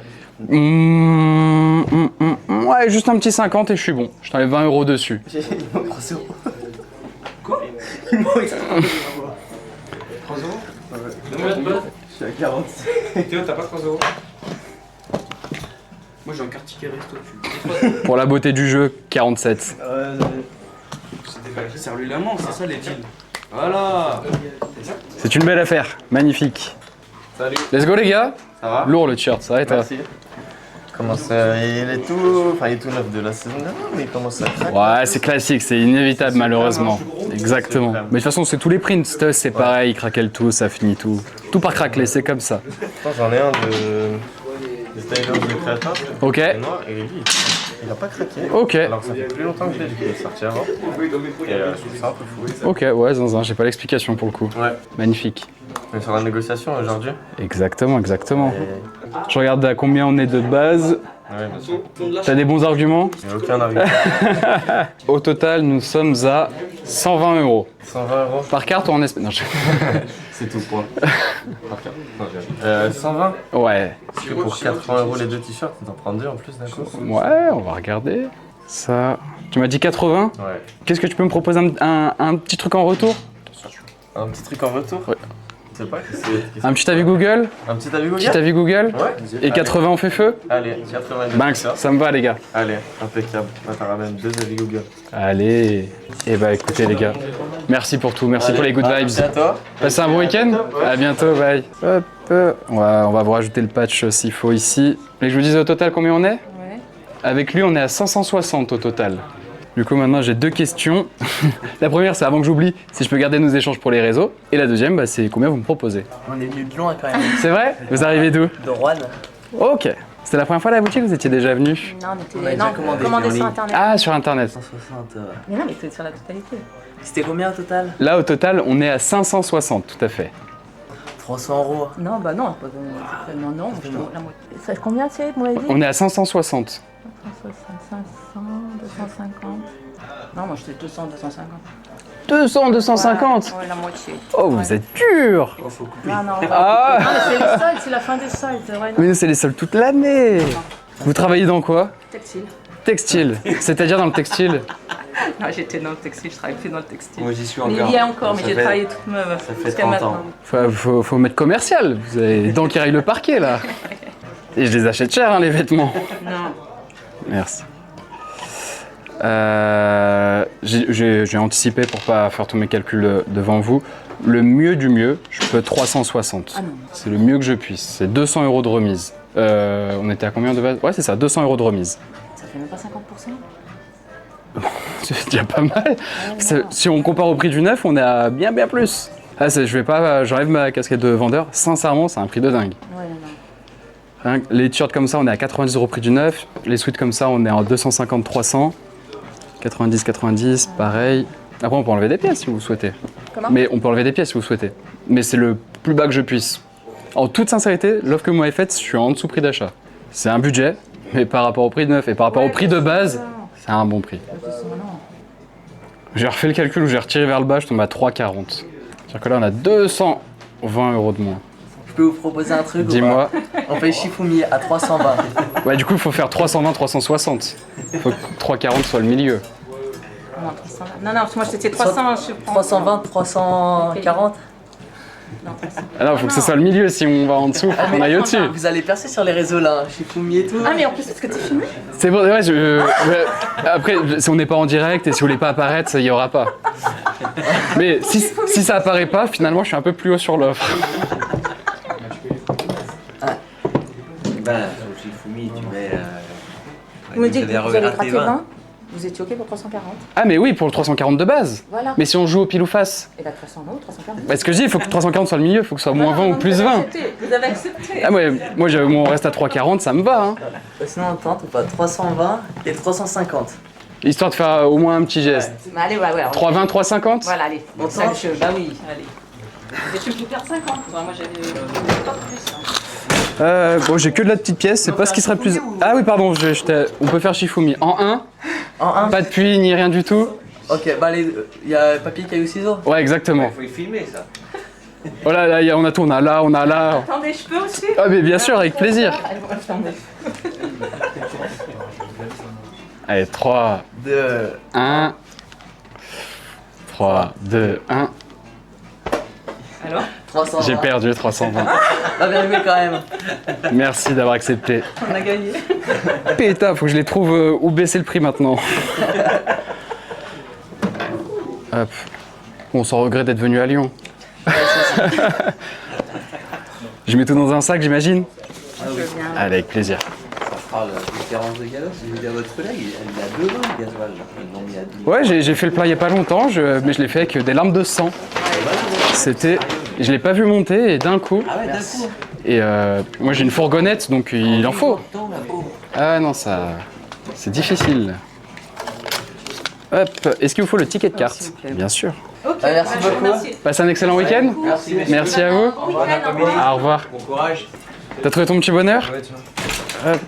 [SPEAKER 1] Ouais, juste un petit 50 et je suis bon. Je t'enlève 20 € dessus.
[SPEAKER 9] Il manque 3 euros. Quoi? Il manque 3 euros. Je suis à 45.
[SPEAKER 3] Théo, t'as pas 3 euros? Moi j'ai un carte ticket resto, tu.
[SPEAKER 1] Pour la beauté du jeu, 47.
[SPEAKER 3] Serre-lui la main, c'est ça les deals. Voilà.
[SPEAKER 1] C'est une belle affaire. Magnifique.
[SPEAKER 3] Salut.
[SPEAKER 1] Let's go, les gars.
[SPEAKER 3] Ça va?
[SPEAKER 1] Lourd le t-shirt, ça va et toi?
[SPEAKER 9] Merci.
[SPEAKER 3] Il est tout neuf de la saison dernière, mais il commence à craquer.
[SPEAKER 1] Ouais, c'est classique, c'est inévitable malheureusement. Exactement. Mais de toute façon, c'est tous les prints, c'est pareil, ils craquellent tout, ça finit tout. Tout par craqueler, c'est comme ça.
[SPEAKER 3] J'en ai un de Stylers de Créateur.
[SPEAKER 1] Ok.
[SPEAKER 3] C'est noir et lui, il a pas craqué.
[SPEAKER 1] Ok.
[SPEAKER 3] Alors que ça fait plus longtemps que je l'ai sorti avant. Et je trouve ça un peu fou.
[SPEAKER 1] Ok, ouais, zinzin, j'ai pas l'explication pour le coup.
[SPEAKER 3] Ouais.
[SPEAKER 1] Magnifique.
[SPEAKER 3] On est sur la négociation aujourd'hui.
[SPEAKER 1] Exactement, exactement. Je regarde à combien on est de base.
[SPEAKER 3] Ouais, bien sûr.
[SPEAKER 1] T'as des bons arguments?
[SPEAKER 3] J'ai aucun argument.
[SPEAKER 1] Au total, nous sommes à 120 €.
[SPEAKER 3] 120 €.
[SPEAKER 1] Par carte ou en espèces? Non,
[SPEAKER 3] C'est tout point. 120.
[SPEAKER 1] Ouais.
[SPEAKER 3] Parce que pour 80 € les deux t-shirts, t'en prends deux en plus d'un coup.
[SPEAKER 1] Ouais, on va regarder. Ça. Tu m'as dit 80?
[SPEAKER 3] Ouais.
[SPEAKER 1] Qu'est-ce que tu peux me proposer un petit truc en retour?
[SPEAKER 3] Un petit truc en retour?
[SPEAKER 1] Ouais.
[SPEAKER 3] Je sais pas, qu'est-ce
[SPEAKER 1] Un petit avis Google?
[SPEAKER 3] Un petit avis Google?
[SPEAKER 1] Petit avis Google?
[SPEAKER 3] Ouais.
[SPEAKER 1] Et 80 on fait feu?
[SPEAKER 3] Allez, 80
[SPEAKER 1] Banks, ça me va les gars.
[SPEAKER 3] Allez, impeccable. Là, t'en ramènes deux avis Google.
[SPEAKER 1] Allez. Et bah écoutez les gars, merci pour tout, merci pour les good vibes.
[SPEAKER 3] Merci à toi.
[SPEAKER 1] Passez un bon week-end. À bientôt, bye. Hop. On va vous rajouter le patch s'il faut ici. Et je vous dise au total combien on est?
[SPEAKER 5] Ouais.
[SPEAKER 1] Avec lui, on est à 560 au total. Du coup, maintenant, j'ai deux questions. La première, c'est avant que j'oublie, si je peux garder nos échanges pour les réseaux. Et la deuxième, bah, c'est combien vous me proposez?
[SPEAKER 9] On est venu de loin quand même.
[SPEAKER 1] C'est vrai? Vous arrivez d'où?
[SPEAKER 9] De Rouen.
[SPEAKER 1] Ok. C'était la première fois à la boutique, vous étiez déjà venu?
[SPEAKER 5] Non, on
[SPEAKER 9] On a
[SPEAKER 5] était.
[SPEAKER 9] déjà
[SPEAKER 5] Non,
[SPEAKER 9] commandé
[SPEAKER 5] commandé
[SPEAKER 9] en
[SPEAKER 5] sur
[SPEAKER 9] ligne.
[SPEAKER 5] internet.
[SPEAKER 1] Ah, sur internet.
[SPEAKER 9] 160.
[SPEAKER 5] Mais non, mais c'était sur la totalité.
[SPEAKER 9] C'était combien au total?
[SPEAKER 1] Là, au total, on est à 560, tout à fait.
[SPEAKER 9] 300 €.
[SPEAKER 5] Non, bah non, non, non, je te la moitié. Ça fait combien, Thierry, vous m'avez dit?
[SPEAKER 1] On est à 560.
[SPEAKER 5] 165, 500, 250. Non, moi j'étais 200, 250.
[SPEAKER 1] 200, 250.
[SPEAKER 5] Ouais, la moitié.
[SPEAKER 1] Oh, vous êtes dur.
[SPEAKER 5] Non, non,
[SPEAKER 1] Ah.
[SPEAKER 5] non, mais c'est les soldes, c'est la fin des soldes. Ouais, non.
[SPEAKER 1] Mais nous, c'est les soldes toute l'année. Vous travaillez dans quoi?
[SPEAKER 5] Textile.
[SPEAKER 1] Textile. C'est-à-dire dans le textile?
[SPEAKER 5] Non, j'étais dans le textile, je travaille plus dans le textile.
[SPEAKER 9] Moi j'y suis
[SPEAKER 5] Mais
[SPEAKER 9] encore.
[SPEAKER 5] il y a encore, mais
[SPEAKER 9] Ça
[SPEAKER 5] j'ai
[SPEAKER 9] fait-
[SPEAKER 5] travaillé toute ma
[SPEAKER 9] Ça fait
[SPEAKER 5] jusqu'à
[SPEAKER 9] 30 ans.
[SPEAKER 5] maintenant.
[SPEAKER 1] Faut mettre commercial. Vous avez les dents qui rayent le parquet, là. Et je les achète cher, hein, les vêtements.
[SPEAKER 5] Non.
[SPEAKER 1] Merci. J'ai anticipé pour pas faire tous mes calculs devant vous. Le mieux du mieux, je peux 360.
[SPEAKER 5] Ah non.
[SPEAKER 1] C'est le mieux que je puisse. C'est 200 € de remise. On était à combien de base? Ouais, c'est ça, 200 € de remise.
[SPEAKER 5] Ça fait même pas 50%.
[SPEAKER 1] C'est déjà pas mal. Si on compare au prix du neuf, on est à bien plus. Ah, je vais pas, j'enlève ma casquette de vendeur. Sincèrement, c'est un prix de dingue.
[SPEAKER 5] Ouais, non, non.
[SPEAKER 1] Hein, les t-shirts comme ça, on est à 90 € prix du neuf. Les sweats comme ça, on est en 250-300. 90-90, pareil. Après, on peut enlever des pièces si vous souhaitez.
[SPEAKER 5] Comment?
[SPEAKER 1] Mais on peut enlever des pièces si vous souhaitez. Mais c'est le plus bas que je puisse. En toute sincérité, l'offre que vous m'avez faite, je suis en dessous prix d'achat. C'est un budget, mais par rapport au prix de neuf et par rapport au prix de base, c'est un bon prix. J'ai refait le calcul où j'ai retiré vers le bas, je tombe à 3,40. C'est-à-dire que là, on a 220 € de moins.
[SPEAKER 9] Je peux vous proposer un truc ou
[SPEAKER 1] Dis-moi.
[SPEAKER 9] pas? On fait Shifumi à 320.
[SPEAKER 1] Ouais, du coup, il faut faire 320, 360. Il faut que 3,40 soit le milieu.
[SPEAKER 5] Non, 300. Non, non, parce que moi c'était 300. Je prends-
[SPEAKER 9] 320, 340.
[SPEAKER 5] Non, 300.
[SPEAKER 1] Ah non, il faut que ce soit le milieu. Si on va en dessous, faut qu'on aille au-dessus.
[SPEAKER 9] Vous allez percer sur les réseaux là, Shifumi et tout.
[SPEAKER 5] Ah, mais en plus, est-ce que t'es filmé?
[SPEAKER 1] C'est bon, ouais, ouais. Après, si on n'est pas en direct et si vous voulez pas apparaître, ça y aura pas. Mais si ça apparaît pas, finalement, je suis un peu plus haut sur l'offre.
[SPEAKER 10] Ben, au Shifumi, tu mets.
[SPEAKER 5] Vous me dites que vous allez
[SPEAKER 10] raté
[SPEAKER 5] gratter 20. Vous étiez OK pour 340?
[SPEAKER 1] Ah, mais oui, pour le 340 de base.
[SPEAKER 5] Voilà.
[SPEAKER 1] Mais si on joue au pile ou face,
[SPEAKER 5] Et bah 300 euros, 340.
[SPEAKER 1] bah, ce que je dis, il faut que 340 soit le milieu, il faut que ce soit moins 20 ou plus 20.
[SPEAKER 5] Vous avez accepté.
[SPEAKER 1] Ah, moi, on reste à 340, ça me va. Hein.
[SPEAKER 9] Sinon on tente ou pas? 320 et 350.
[SPEAKER 1] Histoire de faire au moins un petit geste.
[SPEAKER 5] Bah, allez, ouais.
[SPEAKER 1] 320, 350.
[SPEAKER 5] Voilà, allez.
[SPEAKER 9] On
[SPEAKER 5] Ça,
[SPEAKER 9] tente.
[SPEAKER 5] Bah oui, allez. Mais je peux faire 50. Moi, j'avais pas plus. Hein.
[SPEAKER 1] Bon, j'ai que de la petite pièce, c'est pas ce qui serait plus. Ah oui, pardon, on peut faire Shifumi. En 1,
[SPEAKER 9] En 1.
[SPEAKER 1] pas de puits ni rien du tout.
[SPEAKER 9] Ok, bah allez, il y a papier, caillou, ciseaux.
[SPEAKER 1] Ouais, exactement.
[SPEAKER 10] Il faut y filmer ça.
[SPEAKER 1] Oh là, là, on a tout, on a là.
[SPEAKER 5] Attendez, je peux aussi?
[SPEAKER 1] Ah, mais bien sûr, avec plaisir.
[SPEAKER 5] Allez, attendez.
[SPEAKER 1] Allez, 3,
[SPEAKER 9] 2.
[SPEAKER 1] 1. 3, 2, 1.
[SPEAKER 5] Alors?
[SPEAKER 9] 320.
[SPEAKER 1] J'ai perdu 320.
[SPEAKER 9] Ah, bien joué quand même.
[SPEAKER 1] Merci d'avoir accepté.
[SPEAKER 5] On a gagné.
[SPEAKER 1] Péta, faut que je les trouve où baisser le prix maintenant. Hop. Bon, sans regret d'être venu à Lyon. Je mets tout dans un sac, j'imagine.
[SPEAKER 5] Je viens.
[SPEAKER 1] Allez, avec plaisir.
[SPEAKER 10] Ah, la différence de gasoil, je veux dire, votre collègue, il a 2 ans de gasoil. Ils l'ont mis à 10.
[SPEAKER 1] Ouais, j'ai fait le plein il y a pas longtemps, mais je l'ai fait avec des larmes de sang. C'était... Je l'ai pas vu monter et d'un coup...
[SPEAKER 10] Ah ouais, d'un coup.
[SPEAKER 1] Et moi j'ai une fourgonnette donc il en faut.
[SPEAKER 10] Temps, la pauvre.
[SPEAKER 1] Ah non, ça... C'est difficile. Hop, est-ce qu'il vous faut le ticket de carte? Bien sûr.
[SPEAKER 5] Ok,
[SPEAKER 10] merci
[SPEAKER 5] je vous
[SPEAKER 10] beaucoup.
[SPEAKER 5] remercie.
[SPEAKER 1] Passez un excellent week-end.
[SPEAKER 10] Merci,
[SPEAKER 1] Merci à vous.
[SPEAKER 5] Bon week-end,
[SPEAKER 1] Au revoir.
[SPEAKER 10] Bon courage.
[SPEAKER 1] T'as trouvé ton petit bonheur?
[SPEAKER 9] Ouais, tiens.
[SPEAKER 1] Hop,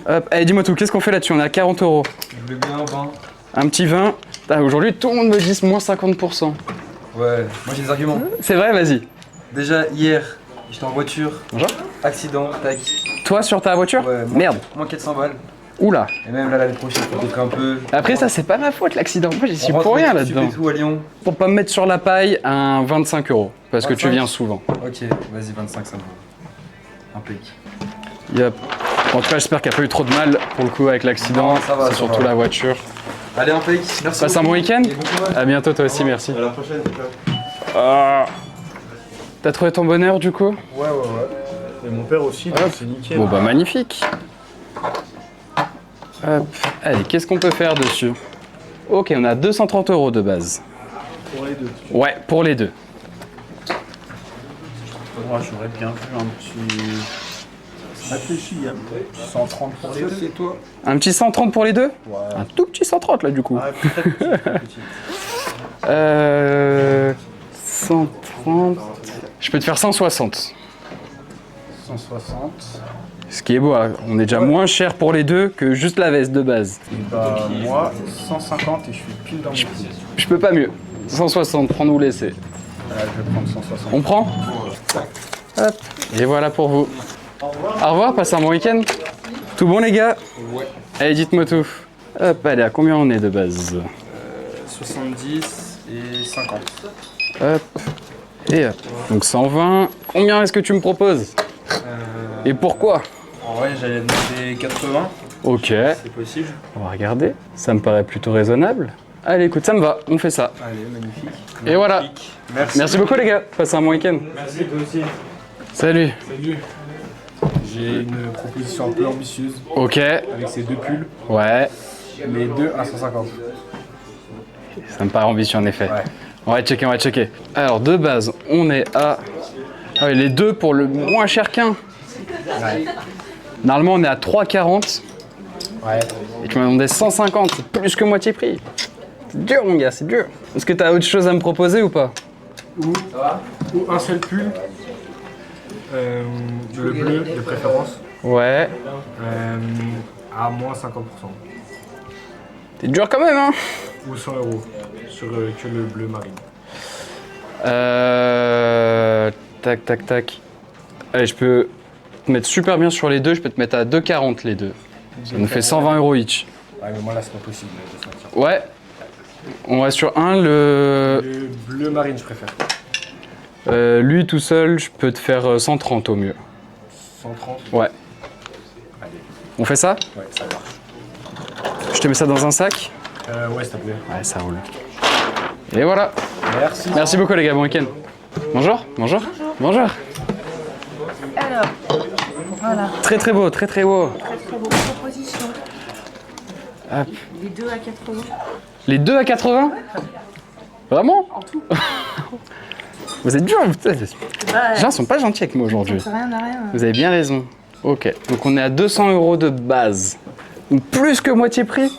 [SPEAKER 1] hop. Allez, dis-moi tout, qu'est-ce qu'on fait là-dessus? On est à 40 €.
[SPEAKER 9] Je voulais bien un 20.
[SPEAKER 1] Un petit 20. Ah, aujourd'hui, tout le monde me dit moins 50%.
[SPEAKER 9] Ouais, moi j'ai des arguments.
[SPEAKER 1] C'est vrai, vas-y.
[SPEAKER 9] Déjà, hier, j'étais en voiture.
[SPEAKER 1] Bonjour.
[SPEAKER 9] Accident, tac.
[SPEAKER 1] Toi, sur ta voiture?
[SPEAKER 9] Ouais,
[SPEAKER 1] Merde.
[SPEAKER 9] Moins 400 balles.
[SPEAKER 1] Oula.
[SPEAKER 9] Et même là, l'année prochaine, faut peut-être un peu.
[SPEAKER 1] Après, ça, c'est pas ma faute, l'accident. Moi, j'y suis
[SPEAKER 9] On rentre
[SPEAKER 1] pour rien
[SPEAKER 9] avec
[SPEAKER 1] là-dedans.
[SPEAKER 9] et tout à Lyon.
[SPEAKER 1] Pour pas me mettre sur la paille, un 25 €. Parce que tu
[SPEAKER 9] 25?
[SPEAKER 1] viens souvent.
[SPEAKER 9] Ok, vas-y, 25, ça me va. Impec.
[SPEAKER 1] Yep. En tout cas, j'espère qu'il n'y a pas eu trop de mal pour le coup avec l'accident.
[SPEAKER 9] Non, ça va,
[SPEAKER 1] C'est
[SPEAKER 9] ça
[SPEAKER 1] surtout
[SPEAKER 9] va.
[SPEAKER 1] la voiture.
[SPEAKER 9] Allez, impec. Merci.
[SPEAKER 1] Passe un bon week-end.
[SPEAKER 9] Et bon courage.
[SPEAKER 1] À bientôt, toi aussi, merci.
[SPEAKER 4] À la prochaine, ciao.
[SPEAKER 1] Ah. T'as trouvé ton bonheur du coup?
[SPEAKER 4] Ouais. Et mon père aussi, donc
[SPEAKER 1] Hop.
[SPEAKER 4] c'est nickel.
[SPEAKER 1] Bon bah magnifique. Hop. Allez, qu'est-ce qu'on peut faire dessus? Ok, on a 230 € de base.
[SPEAKER 4] Pour les deux.
[SPEAKER 1] Ouais, pour les deux.
[SPEAKER 4] Moi, j'aurais bien vu un petit. Réfléchis, un petit 130 pour les deux. C'est toi.
[SPEAKER 1] Un petit 130 pour les deux?
[SPEAKER 4] Ouais.
[SPEAKER 1] Un tout petit 130 là du coup.
[SPEAKER 4] Ah, très petit, très petit.
[SPEAKER 1] 130. Je peux te faire 160.
[SPEAKER 4] 160.
[SPEAKER 1] Ce qui est beau, hein. On est déjà moins cher pour les deux que juste la veste de base.
[SPEAKER 4] Et bah, moi, 150 et je suis pile dans mon coup.
[SPEAKER 1] Je peux pas mieux. 160, prendre ou laisser.
[SPEAKER 4] Je vais prendre 160.
[SPEAKER 1] On prend? Hop. Et voilà pour vous. Au revoir, passez un bon week-end. Tout bon les gars?
[SPEAKER 3] Ouais.
[SPEAKER 1] Allez, dites-moi tout. Hop, allez, à combien on est de base?
[SPEAKER 4] 70 et 50.
[SPEAKER 1] Hop. Et hop. Donc 120. Combien est-ce que tu me proposes? Et pourquoi?
[SPEAKER 4] En vrai, j'allais demander 80.
[SPEAKER 1] Ok.
[SPEAKER 4] C'est possible.
[SPEAKER 1] On va regarder. Ça me paraît plutôt raisonnable. Allez, écoute, ça me va. On fait ça.
[SPEAKER 4] Allez, magnifique.
[SPEAKER 1] Et voilà.
[SPEAKER 4] Merci.
[SPEAKER 1] Merci beaucoup les gars. Passez un bon week-end.
[SPEAKER 4] Merci, toi aussi.
[SPEAKER 1] Salut.
[SPEAKER 4] Salut. J'ai une proposition un peu ambitieuse
[SPEAKER 1] Ok.
[SPEAKER 4] avec ces deux pulls.
[SPEAKER 1] Ouais.
[SPEAKER 4] Les deux à 150.
[SPEAKER 1] Ça me paraît ambitieux en effet.
[SPEAKER 4] Ouais.
[SPEAKER 1] On va checker, on va checker. Alors de base, on est à... Ah oui, les deux pour le moins cher qu'un.
[SPEAKER 4] Ouais.
[SPEAKER 1] Normalement, on est à 3,40.
[SPEAKER 4] Ouais.
[SPEAKER 1] Et tu m'as demandé 150, c'est plus que moitié prix. C'est dur mon gars, c'est dur. Est-ce que tu as autre chose à me proposer ou pas?
[SPEAKER 4] Ou un seul pull. Le bleu de préférence.
[SPEAKER 1] Ouais.
[SPEAKER 4] À moins 50%.
[SPEAKER 1] T'es dur quand même, hein?
[SPEAKER 4] Ou 100 € sur que le bleu marine.
[SPEAKER 1] Tac, tac, tac. Allez, je peux te mettre super bien sur les deux, je peux te mettre à 2,40 les deux. Ça nous fait 120 € each.
[SPEAKER 4] Ouais, mais moi là, c'est pas possible de se mentir.
[SPEAKER 1] Ouais. On reste sur un,
[SPEAKER 4] Le bleu marine, je préfère.
[SPEAKER 1] lui tout seul, je peux te faire 130 au mieux.
[SPEAKER 4] 130.
[SPEAKER 1] Ouais.
[SPEAKER 4] Allez.
[SPEAKER 1] On fait ça?
[SPEAKER 4] Ouais, ça marche.
[SPEAKER 1] Je te mets ça dans un sac?
[SPEAKER 4] Ouais, s'il te plaît.
[SPEAKER 1] Ouais, ça roule. Et voilà.
[SPEAKER 4] Merci.
[SPEAKER 1] Merci beaucoup les gars, bon week-end. Bonjour, bonjour. Bonjour.
[SPEAKER 11] Alors, voilà.
[SPEAKER 1] Très très beau, très très beau.
[SPEAKER 11] Très très beau. Proposition.
[SPEAKER 1] Hop.
[SPEAKER 11] Les deux à 80.
[SPEAKER 1] Les deux à 80? Vraiment?
[SPEAKER 11] En tout.
[SPEAKER 1] Vous êtes dur, putain. Les
[SPEAKER 11] Bah,
[SPEAKER 1] gens sont pas gentils avec moi aujourd'hui.
[SPEAKER 11] ça rien à rien.
[SPEAKER 1] Vous avez bien raison. Ok, donc on est à 200 € de base. Donc plus que moitié prix.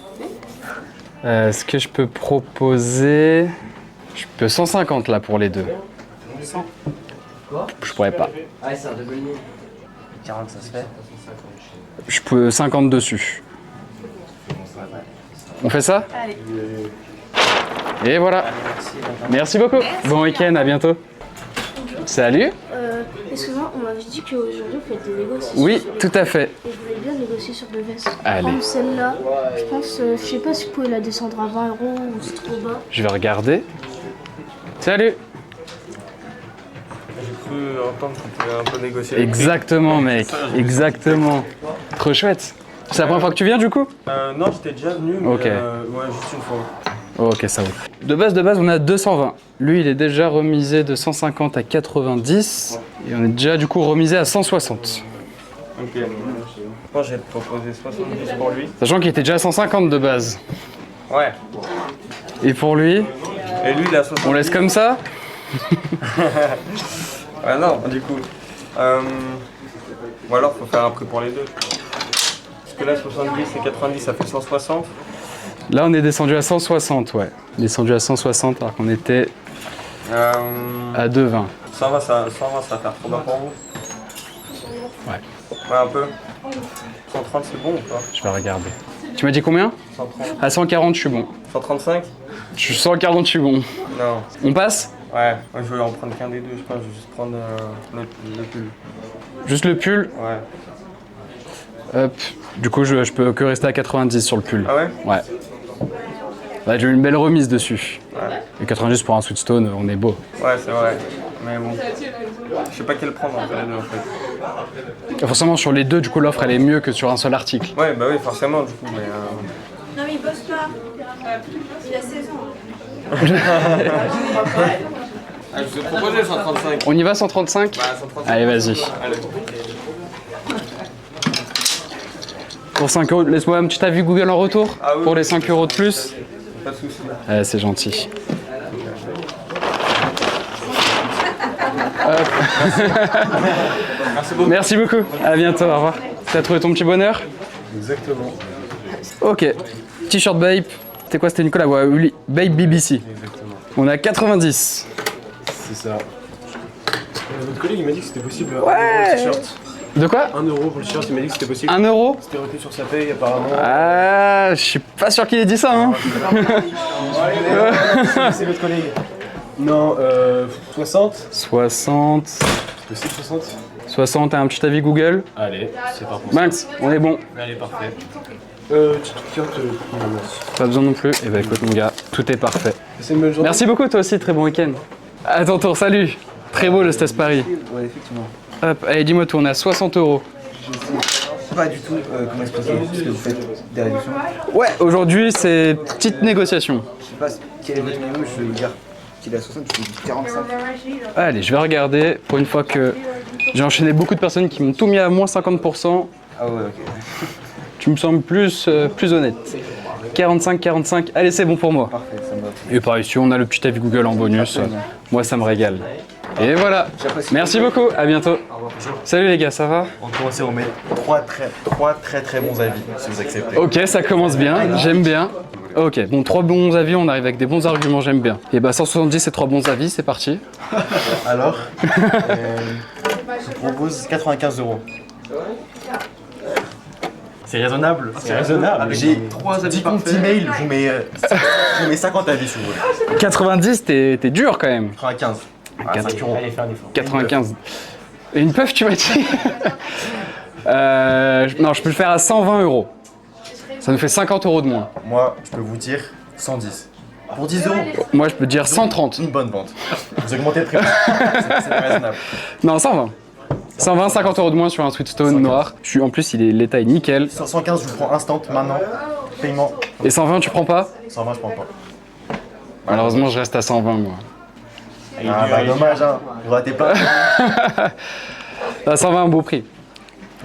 [SPEAKER 1] Ce que je peux proposer... Je peux 150 là pour les deux.
[SPEAKER 10] 100.
[SPEAKER 1] Je pourrais pas.
[SPEAKER 10] Ah, c'est un double nid. 40, ça se fait.
[SPEAKER 1] Je peux 50 dessus. On fait ça?
[SPEAKER 11] Allez.
[SPEAKER 1] Et voilà. Merci beaucoup. Bon week-end, à bientôt. Salut.
[SPEAKER 12] Excuse-moi, on m'avait dit qu'aujourd'hui vous faites des négociations.
[SPEAKER 1] Oui,
[SPEAKER 12] sur les
[SPEAKER 1] tout à fait.
[SPEAKER 12] Et je voulais bien négocier sur deux vestes.
[SPEAKER 1] Allez.
[SPEAKER 12] Comme celle-là, je pense, je sais pas si vous pouvez la descendre à 20 € ou c'est trop bas.
[SPEAKER 1] Je vais regarder. Salut.
[SPEAKER 3] J'ai cru entendre que tu pouvais un peu négocier. le prix.
[SPEAKER 1] Exactement, mec. Exactement. Trop chouette. C'est la première fois que tu viens du coup?
[SPEAKER 3] Non, j'étais déjà venu, mais
[SPEAKER 1] Ok.
[SPEAKER 3] ouais, juste une fois.
[SPEAKER 1] Ok, ça roule. De base, on est à 220. Lui, il est déjà remisé de 150 à 90. Et on est déjà du coup remisé à 160.
[SPEAKER 9] Ok. Je pense que je vais te proposer 70 pour lui.
[SPEAKER 1] Sachant qu'il était déjà à 150 de base.
[SPEAKER 9] Ouais.
[SPEAKER 1] Et pour lui,
[SPEAKER 9] Et lui, il a 70.
[SPEAKER 1] on laisse comme ça?
[SPEAKER 9] Ouais, non, du coup. Ou alors, faut faire un prix pour les deux. Parce que là, 70 et 90, ça fait 160.
[SPEAKER 1] Là, on est descendu à 160, ouais. Descendu à 160 alors qu'on était à 2,20.
[SPEAKER 9] 120, ça va faire trop bas pour vous.
[SPEAKER 1] Ouais.
[SPEAKER 9] Ouais, un peu. 130, c'est bon ou pas?
[SPEAKER 1] Je vais regarder. Tu m'as dit combien?
[SPEAKER 9] 130.
[SPEAKER 1] À 140, je suis bon.
[SPEAKER 9] 135?
[SPEAKER 1] Je suis 140, je suis bon.
[SPEAKER 9] Non.
[SPEAKER 1] On passe?
[SPEAKER 9] Ouais, moi, je vais en prendre qu'un des deux, je pense. Je vais juste prendre le pull.
[SPEAKER 1] Juste le pull?
[SPEAKER 9] Ouais.
[SPEAKER 1] Hop. Du coup, je peux que rester à 90 sur le pull.
[SPEAKER 9] Ah ouais?
[SPEAKER 1] Ouais. Là, j'ai eu une belle remise dessus.
[SPEAKER 9] Ouais.
[SPEAKER 1] Et 90 pour un Sweetstone, on est beau.
[SPEAKER 9] Ouais, c'est vrai. Mais bon. Je sais pas quel prendre entre les deux en fait.
[SPEAKER 1] Et forcément, sur les deux, du coup, l'offre elle est mieux que sur un seul article.
[SPEAKER 9] Ouais, bah oui, forcément, du coup. Mais
[SPEAKER 11] Non, mais il bosse pas. Il a 16 ans.
[SPEAKER 6] Ah, je vous ai proposé 135.
[SPEAKER 1] On y va 135?
[SPEAKER 6] Bah, 135.
[SPEAKER 1] Allez, vas-y.
[SPEAKER 6] Allez.
[SPEAKER 1] Pour 5 euros, laisse-moi un petit avis Google en retour.
[SPEAKER 9] Ah oui,
[SPEAKER 1] pour les
[SPEAKER 9] oui.
[SPEAKER 1] 5 euros de plus.
[SPEAKER 9] pas de soucis.
[SPEAKER 1] C'est gentil.
[SPEAKER 9] Merci beaucoup.
[SPEAKER 1] Merci beaucoup. À bientôt. Au revoir. T'as trouvé ton petit bonheur?
[SPEAKER 4] Exactement.
[SPEAKER 1] Ok. T-shirt Bape. C'était quoi? C'était Nicolas? Ouais, oui. Bape BBC.
[SPEAKER 4] Exactement.
[SPEAKER 1] On est à 90.
[SPEAKER 4] C'est ça. Votre collègue il m'a dit que c'était possible.
[SPEAKER 1] Ouais.
[SPEAKER 4] 1 euro le t-shirt.
[SPEAKER 1] De quoi?
[SPEAKER 4] 1 euro pour le t-shirt, il m'a dit que c'était possible.
[SPEAKER 1] 1 euro?
[SPEAKER 4] C'était retenu sur sa paye apparemment.
[SPEAKER 1] Ah, je suis pas sûr qu'il ait dit ça, hein.
[SPEAKER 4] C'est votre collègue. Non, 60.
[SPEAKER 1] 60.
[SPEAKER 4] C'est possible 60?
[SPEAKER 1] 60, t'as un petit avis Google?
[SPEAKER 4] Allez, c'est pas possible.
[SPEAKER 1] Max, on est bon.
[SPEAKER 4] Allez, parfait. Petite carte, non, merci.
[SPEAKER 1] Pas besoin non plus. Eh ben écoute mon gars, tout est parfait.
[SPEAKER 4] C'est une bonne journée.
[SPEAKER 1] Merci beaucoup toi aussi, très bon week-end. À ton tour, salut. Très beau le Stesse Paris.
[SPEAKER 10] Ouais, effectivement.
[SPEAKER 1] Hop, allez dis-moi tout, on est à 60 euros.
[SPEAKER 10] Pas du tout comment expliquer, parce que vous faites des réductions.
[SPEAKER 1] Ouais, aujourd'hui c'est petite négociation.
[SPEAKER 10] Je sais pas quel est votre minimum, je vais vous dire qu'il est à 60, je vais dire 45.
[SPEAKER 1] Allez, je vais regarder pour une fois que j'ai enchaîné beaucoup de personnes qui m'ont tout mis à moins 50%.
[SPEAKER 10] Ah ouais, ok.
[SPEAKER 1] Tu me sembles plus honnête. 45, 45, allez c'est bon pour moi.
[SPEAKER 10] Parfait, ça me va.
[SPEAKER 1] Et par ici on a le petit avis Google en bonus. Moi ça me régale. Et voilà. Merci beaucoup, à bientôt. Salut les gars, ça va?
[SPEAKER 3] On commence, on met 3 très bons avis, si vous acceptez.
[SPEAKER 1] Ok, ça commence bien, j'aime bien. Ok, bon, 3 bons avis, on arrive avec des bons arguments, j'aime bien. Et bah 170 et 3 bons avis, c'est parti.
[SPEAKER 3] Alors, je propose 95 euros. C'est raisonnable.
[SPEAKER 4] C'est raisonnable.
[SPEAKER 3] J'ai 10 comptes email, je vous mets 50 avis si vous voulez.
[SPEAKER 1] 90, t'es dur quand même.
[SPEAKER 3] 95. 5 euros.
[SPEAKER 4] Allez, faire un effort.
[SPEAKER 1] 95. Et une puff, tu m'as dit? Non, je peux le faire à 120 euros. Ça nous fait 50 euros de moins.
[SPEAKER 3] Moi, je peux vous dire 110. Pour 10 euros.
[SPEAKER 1] Moi, je peux te dire 130.
[SPEAKER 3] Une bonne vente. Vous augmentez le prix. C'est raisonnable.
[SPEAKER 1] Non, 120. 120, 50 euros de moins sur un Sweetstone
[SPEAKER 3] 115.
[SPEAKER 1] noir. En plus, l'état est nickel.
[SPEAKER 3] 115, je vous prends instant, maintenant. Paiement.
[SPEAKER 1] Et 120, tu prends pas?
[SPEAKER 3] 120, je prends pas.
[SPEAKER 1] Malheureusement, je reste à 120, moi.
[SPEAKER 3] Ah bah dommage, hein. Vous ratez pas.
[SPEAKER 1] À 120, un beau prix.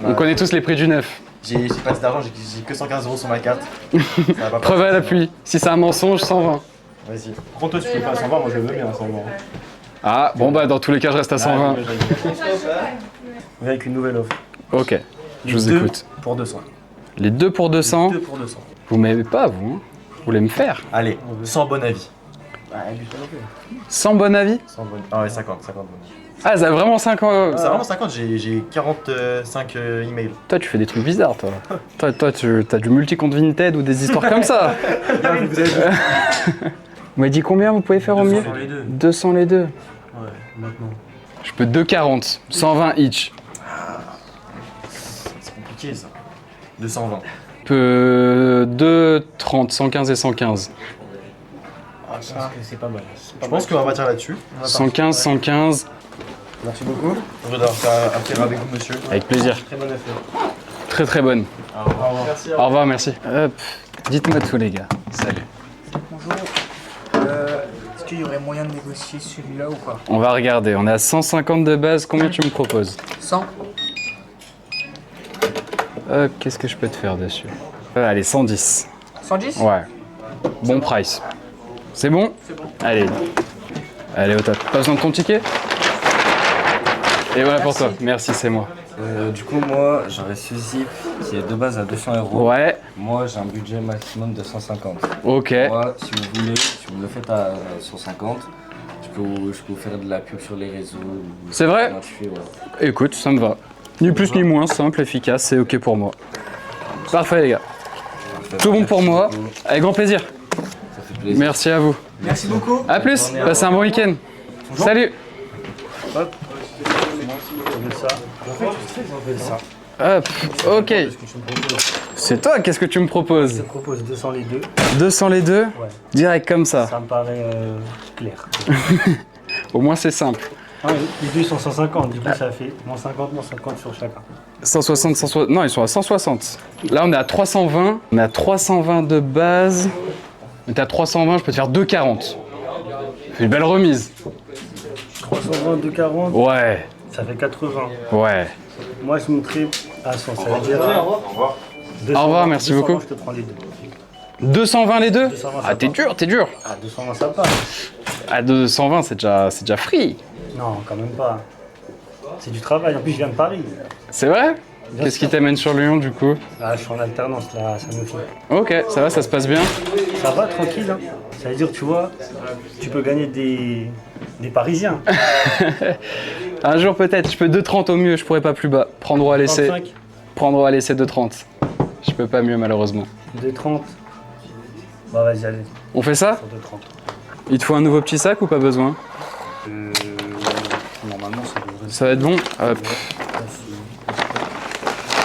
[SPEAKER 1] On connaît tous les prix du neuf.
[SPEAKER 3] J'ai pas assez d'argent, j'ai que 115 euros sur ma carte. Ça va pas
[SPEAKER 1] Preuve à
[SPEAKER 3] passer.
[SPEAKER 1] l'appui. Si c'est un mensonge, 120.
[SPEAKER 3] Vas-y.
[SPEAKER 4] Par contre, toi, si tu peux pas à 120, moi je le veux bien à 120.
[SPEAKER 1] Ah, bon bah dans tous les cas, je reste à 120.
[SPEAKER 4] On vient avec une nouvelle offre.
[SPEAKER 1] Ok, je vous
[SPEAKER 4] Deux
[SPEAKER 1] écoute.
[SPEAKER 4] Pour 200.
[SPEAKER 1] Les 2 pour 200.
[SPEAKER 4] 2 pour 200.
[SPEAKER 1] Vous m'aimez pas, vous, hein? Vous voulez me faire?
[SPEAKER 3] Allez, sans bon avis.
[SPEAKER 4] Bah, abuse pas non plus.
[SPEAKER 1] Sans bon avis?
[SPEAKER 3] Sans bon... Ah ouais, 50 bon.
[SPEAKER 1] Ah, ça a vraiment 5 ans.
[SPEAKER 3] C'est vraiment 50, j'ai 45 emails.
[SPEAKER 1] Toi, tu fais des trucs bizarres, toi. toi, t'as du multi-compte Vinted ou des histoires comme ça.
[SPEAKER 4] Vous avez
[SPEAKER 1] Vous m'avez dit combien vous pouvez faire au mieux?
[SPEAKER 4] 200 les deux.
[SPEAKER 1] 200 les deux.
[SPEAKER 4] Ouais, maintenant.
[SPEAKER 1] Je peux 2,40. 120 each.
[SPEAKER 3] C'est compliqué ça. 220.
[SPEAKER 1] Je peux 2,30. 115 et 115.
[SPEAKER 4] Ah, je pense que c'est pas mal.
[SPEAKER 3] Je pense qu'on va partir là-dessus.
[SPEAKER 1] 115, 115.
[SPEAKER 3] Merci beaucoup. Je vais devoir faire affaire avec vous, monsieur.
[SPEAKER 1] Avec plaisir.
[SPEAKER 4] Très bonne affaire.
[SPEAKER 1] Très très bonne.
[SPEAKER 4] Au revoir. Merci.
[SPEAKER 1] Au revoir, merci. Hop. Dites-moi tout, les gars. Salut.
[SPEAKER 9] Bonjour. Est-ce qu'il y aurait moyen de négocier celui-là ou pas?
[SPEAKER 1] On va regarder. On est à 150 de base. Combien tu me proposes?
[SPEAKER 9] 100.
[SPEAKER 1] Hop, qu'est-ce que je peux te faire dessus? Allez, 110.
[SPEAKER 2] 110?
[SPEAKER 1] Ouais. Bon price. C'est bon?
[SPEAKER 2] C'est bon.
[SPEAKER 1] Allez. Allez, au top. Pas besoin de ton ticket? Et voilà pour toi. Merci, c'est moi.
[SPEAKER 10] Du coup, moi, j'aurais ce zip qui est de base à 200 €.
[SPEAKER 1] Ouais.
[SPEAKER 10] Moi, j'ai un budget maximum de 150.
[SPEAKER 1] Ok.
[SPEAKER 10] Moi, si vous me le faites à 150, je peux vous faire de la pub sur les réseaux.
[SPEAKER 1] C'est vrai?
[SPEAKER 10] Gratuit, ouais.
[SPEAKER 1] Écoute, ça me va. Ni plus ni moins, simple, efficace, c'est ok pour moi. Parfait les gars. Tout bon pour moi. Avec grand plaisir.
[SPEAKER 10] Ça fait plaisir.
[SPEAKER 1] Merci à vous.
[SPEAKER 9] Merci beaucoup.
[SPEAKER 1] A plus. Passez un bon week-end. Salut.
[SPEAKER 9] Hop. Ça.
[SPEAKER 1] Hop. Ok. C'est toi, qu'est-ce que tu me proposes?
[SPEAKER 9] Je te propose 200 les deux.
[SPEAKER 1] 200 les deux?
[SPEAKER 9] Ouais.
[SPEAKER 1] Direct comme ça.
[SPEAKER 9] Ça me paraît clair.
[SPEAKER 1] Au moins c'est simple.
[SPEAKER 9] Ah, les deux sont 150, du coup ça fait moins 50 sur chacun.
[SPEAKER 1] 160, 160. Non, ils sont à 160. Là, on est à 320. On est à 320 de base. On est à 320, je peux te faire 240. C'est une belle remise.
[SPEAKER 9] 320, 240.
[SPEAKER 1] Ouais.
[SPEAKER 9] Ça fait 80.
[SPEAKER 1] Ouais.
[SPEAKER 9] Moi je monterai à 100, ça veut dire. Au revoir.
[SPEAKER 1] Au revoir, merci beaucoup.
[SPEAKER 9] Je te prends les deux.
[SPEAKER 1] 220 les deux?
[SPEAKER 9] 220,
[SPEAKER 1] Ah, t'es dur, t'es dur.
[SPEAKER 9] Ah, 220 ça passe.
[SPEAKER 1] À 220, c'est déjà free.
[SPEAKER 9] Non, quand même pas. C'est du travail, en plus je viens de Paris.
[SPEAKER 1] C'est vrai?
[SPEAKER 9] Bien
[SPEAKER 1] Qu'est-ce
[SPEAKER 9] sûr.
[SPEAKER 1] qui t'amène sur Lyon du coup?
[SPEAKER 9] Ah, je suis en alternance là, ça me fait.
[SPEAKER 1] Ok, ça va, ça se passe bien?
[SPEAKER 9] Ça va, tranquille. Hein. Ça veut dire, tu vois, tu peux gagner des Parisiens.
[SPEAKER 1] Un jour peut-être, je peux 2,30 au mieux, je pourrais pas plus bas. Prendre ou à laisser.
[SPEAKER 9] 35.
[SPEAKER 1] Prendre ou à laisser 2,30. Je peux pas mieux malheureusement.
[SPEAKER 9] 2,30. Bah vas-y, allez.
[SPEAKER 1] On fait ça?
[SPEAKER 9] Sur 2,30.
[SPEAKER 1] Il te faut un nouveau petit sac ou pas besoin?
[SPEAKER 9] Normalement, ça devrait.
[SPEAKER 1] Ça va être bon? Hop.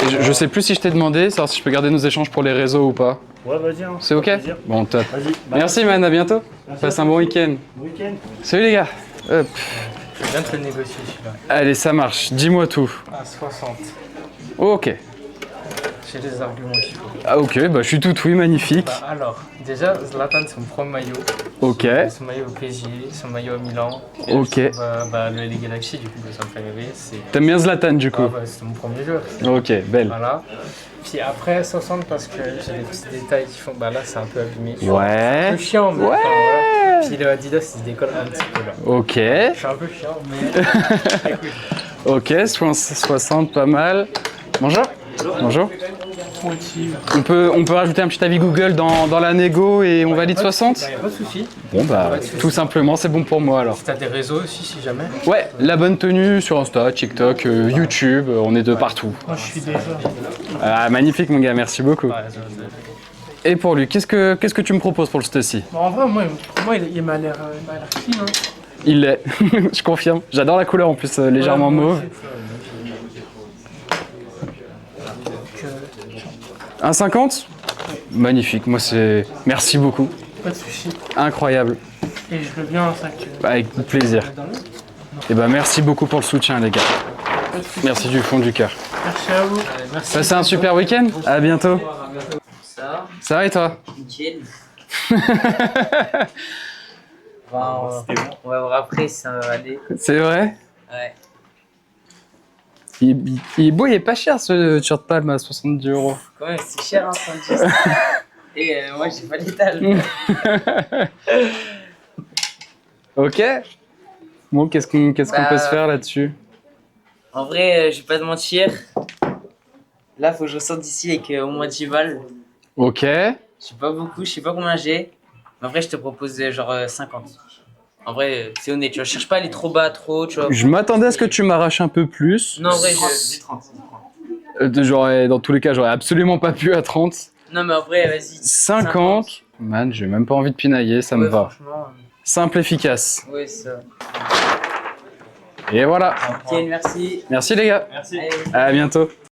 [SPEAKER 1] Et je sais plus si je t'ai demandé, savoir si je peux garder nos échanges pour les réseaux ou pas.
[SPEAKER 9] Ouais, vas-y. Hein,
[SPEAKER 1] C'est ok?
[SPEAKER 9] plaisir.
[SPEAKER 1] Bon, top.
[SPEAKER 9] Vas-y.
[SPEAKER 1] Merci man, à bientôt.
[SPEAKER 9] Merci
[SPEAKER 1] Passe
[SPEAKER 9] à
[SPEAKER 1] un bon week-end.
[SPEAKER 9] Bon week-end.
[SPEAKER 1] Salut les gars. Hop.
[SPEAKER 2] Je viens de te le négocier celui-là.
[SPEAKER 1] Allez, ça marche. Dis-moi tout.
[SPEAKER 2] À 60.
[SPEAKER 1] Ok.
[SPEAKER 2] J'ai les arguments qu'il faut.
[SPEAKER 1] Ah ok, bah je suis tout oui, magnifique.
[SPEAKER 2] Bah, alors, déjà, Zlatan, c'est mon premier maillot.
[SPEAKER 1] Ok.
[SPEAKER 2] Son maillot au PSG, son maillot à Milan. Et
[SPEAKER 1] Ok.
[SPEAKER 2] je trouve, les Galaxy, du coup, ça me fait rêver.
[SPEAKER 1] T'aimes bien Zlatan du coup?
[SPEAKER 2] Ah, bah, c'est mon premier joueur.
[SPEAKER 1] Ok, belle.
[SPEAKER 2] Voilà. Puis après, 60 parce que j'ai des petits détails qui font. Bah là, c'est un peu abîmé.
[SPEAKER 1] Ouais.
[SPEAKER 2] Un peu chiant, mais.
[SPEAKER 1] Ouais.
[SPEAKER 2] Enfin, voilà. Puis le Adidas, il se décolle un petit peu là.
[SPEAKER 1] Ok.
[SPEAKER 2] Je suis un peu chiant, mais. Écoute.
[SPEAKER 1] Ok, 60, pas mal. Bonjour. Bonjour. On peut rajouter un petit avis Google dans la négo et on valide 60?
[SPEAKER 2] Y'a pas de soucis.
[SPEAKER 1] Bon bah, tout simplement, c'est bon pour moi alors.
[SPEAKER 2] Si t'as des réseaux aussi, si jamais.
[SPEAKER 1] Ouais, la bonne tenue sur Insta, TikTok, YouTube, on est de partout.
[SPEAKER 2] Moi, je suis déjà.
[SPEAKER 1] Ah, magnifique mon gars, merci beaucoup. Et pour lui, qu'est-ce que tu me proposes pour le Stussy?
[SPEAKER 2] Bon, en vrai, moi il m'a l'air clean. Hein.
[SPEAKER 1] Il l'est, je confirme. J'adore la couleur en plus, légèrement
[SPEAKER 2] Ouais, moi
[SPEAKER 1] mauve.
[SPEAKER 2] aussi.
[SPEAKER 1] 1,50? Magnifique, moi c'est... Merci beaucoup.
[SPEAKER 2] Pas de soucis.
[SPEAKER 1] Incroyable.
[SPEAKER 2] Et je veux bien un sac.
[SPEAKER 1] Avec plaisir. Et ben merci beaucoup pour le soutien les gars. Merci du fond du cœur.
[SPEAKER 2] Merci à vous. Merci.
[SPEAKER 1] Passez un super week-end. À bientôt. Ça va et toi?
[SPEAKER 13] Nickel. Bon, on va voir après si ça va aller.
[SPEAKER 1] C'est vrai?
[SPEAKER 13] Ouais.
[SPEAKER 1] Il est beau, il est pas cher ce shirt palme à 70 €.
[SPEAKER 13] Quand même, c'est cher, hein, 110. Et moi, j'ai pas l'étal.
[SPEAKER 1] Ok. Bon, qu'est-ce qu'on peut se faire là-dessus?
[SPEAKER 13] En vrai, je vais pas te mentir. Là, faut que je ressorte d'ici avec au moins 10 balles.
[SPEAKER 1] Ok.
[SPEAKER 13] J'ai pas beaucoup, je sais pas combien j'ai. Mais en vrai, je te propose genre 50. En vrai, c'est honnête, tu vois, je cherche pas à aller trop bas, trop, tu vois.
[SPEAKER 1] Je m'attendais à ce que tu m'arraches un peu plus.
[SPEAKER 13] Non, en vrai, je 30.
[SPEAKER 1] Dans tous les cas, j'aurais absolument pas pu à 30.
[SPEAKER 13] Non, mais en vrai, vas-y.
[SPEAKER 1] 50. Man, j'ai même pas envie de pinailler, ça me va.
[SPEAKER 13] Franchement.
[SPEAKER 1] Simple, efficace.
[SPEAKER 13] Ouais, ça.
[SPEAKER 1] Et voilà.
[SPEAKER 13] Ok, merci.
[SPEAKER 1] Merci les gars.
[SPEAKER 13] Merci.
[SPEAKER 1] À bientôt.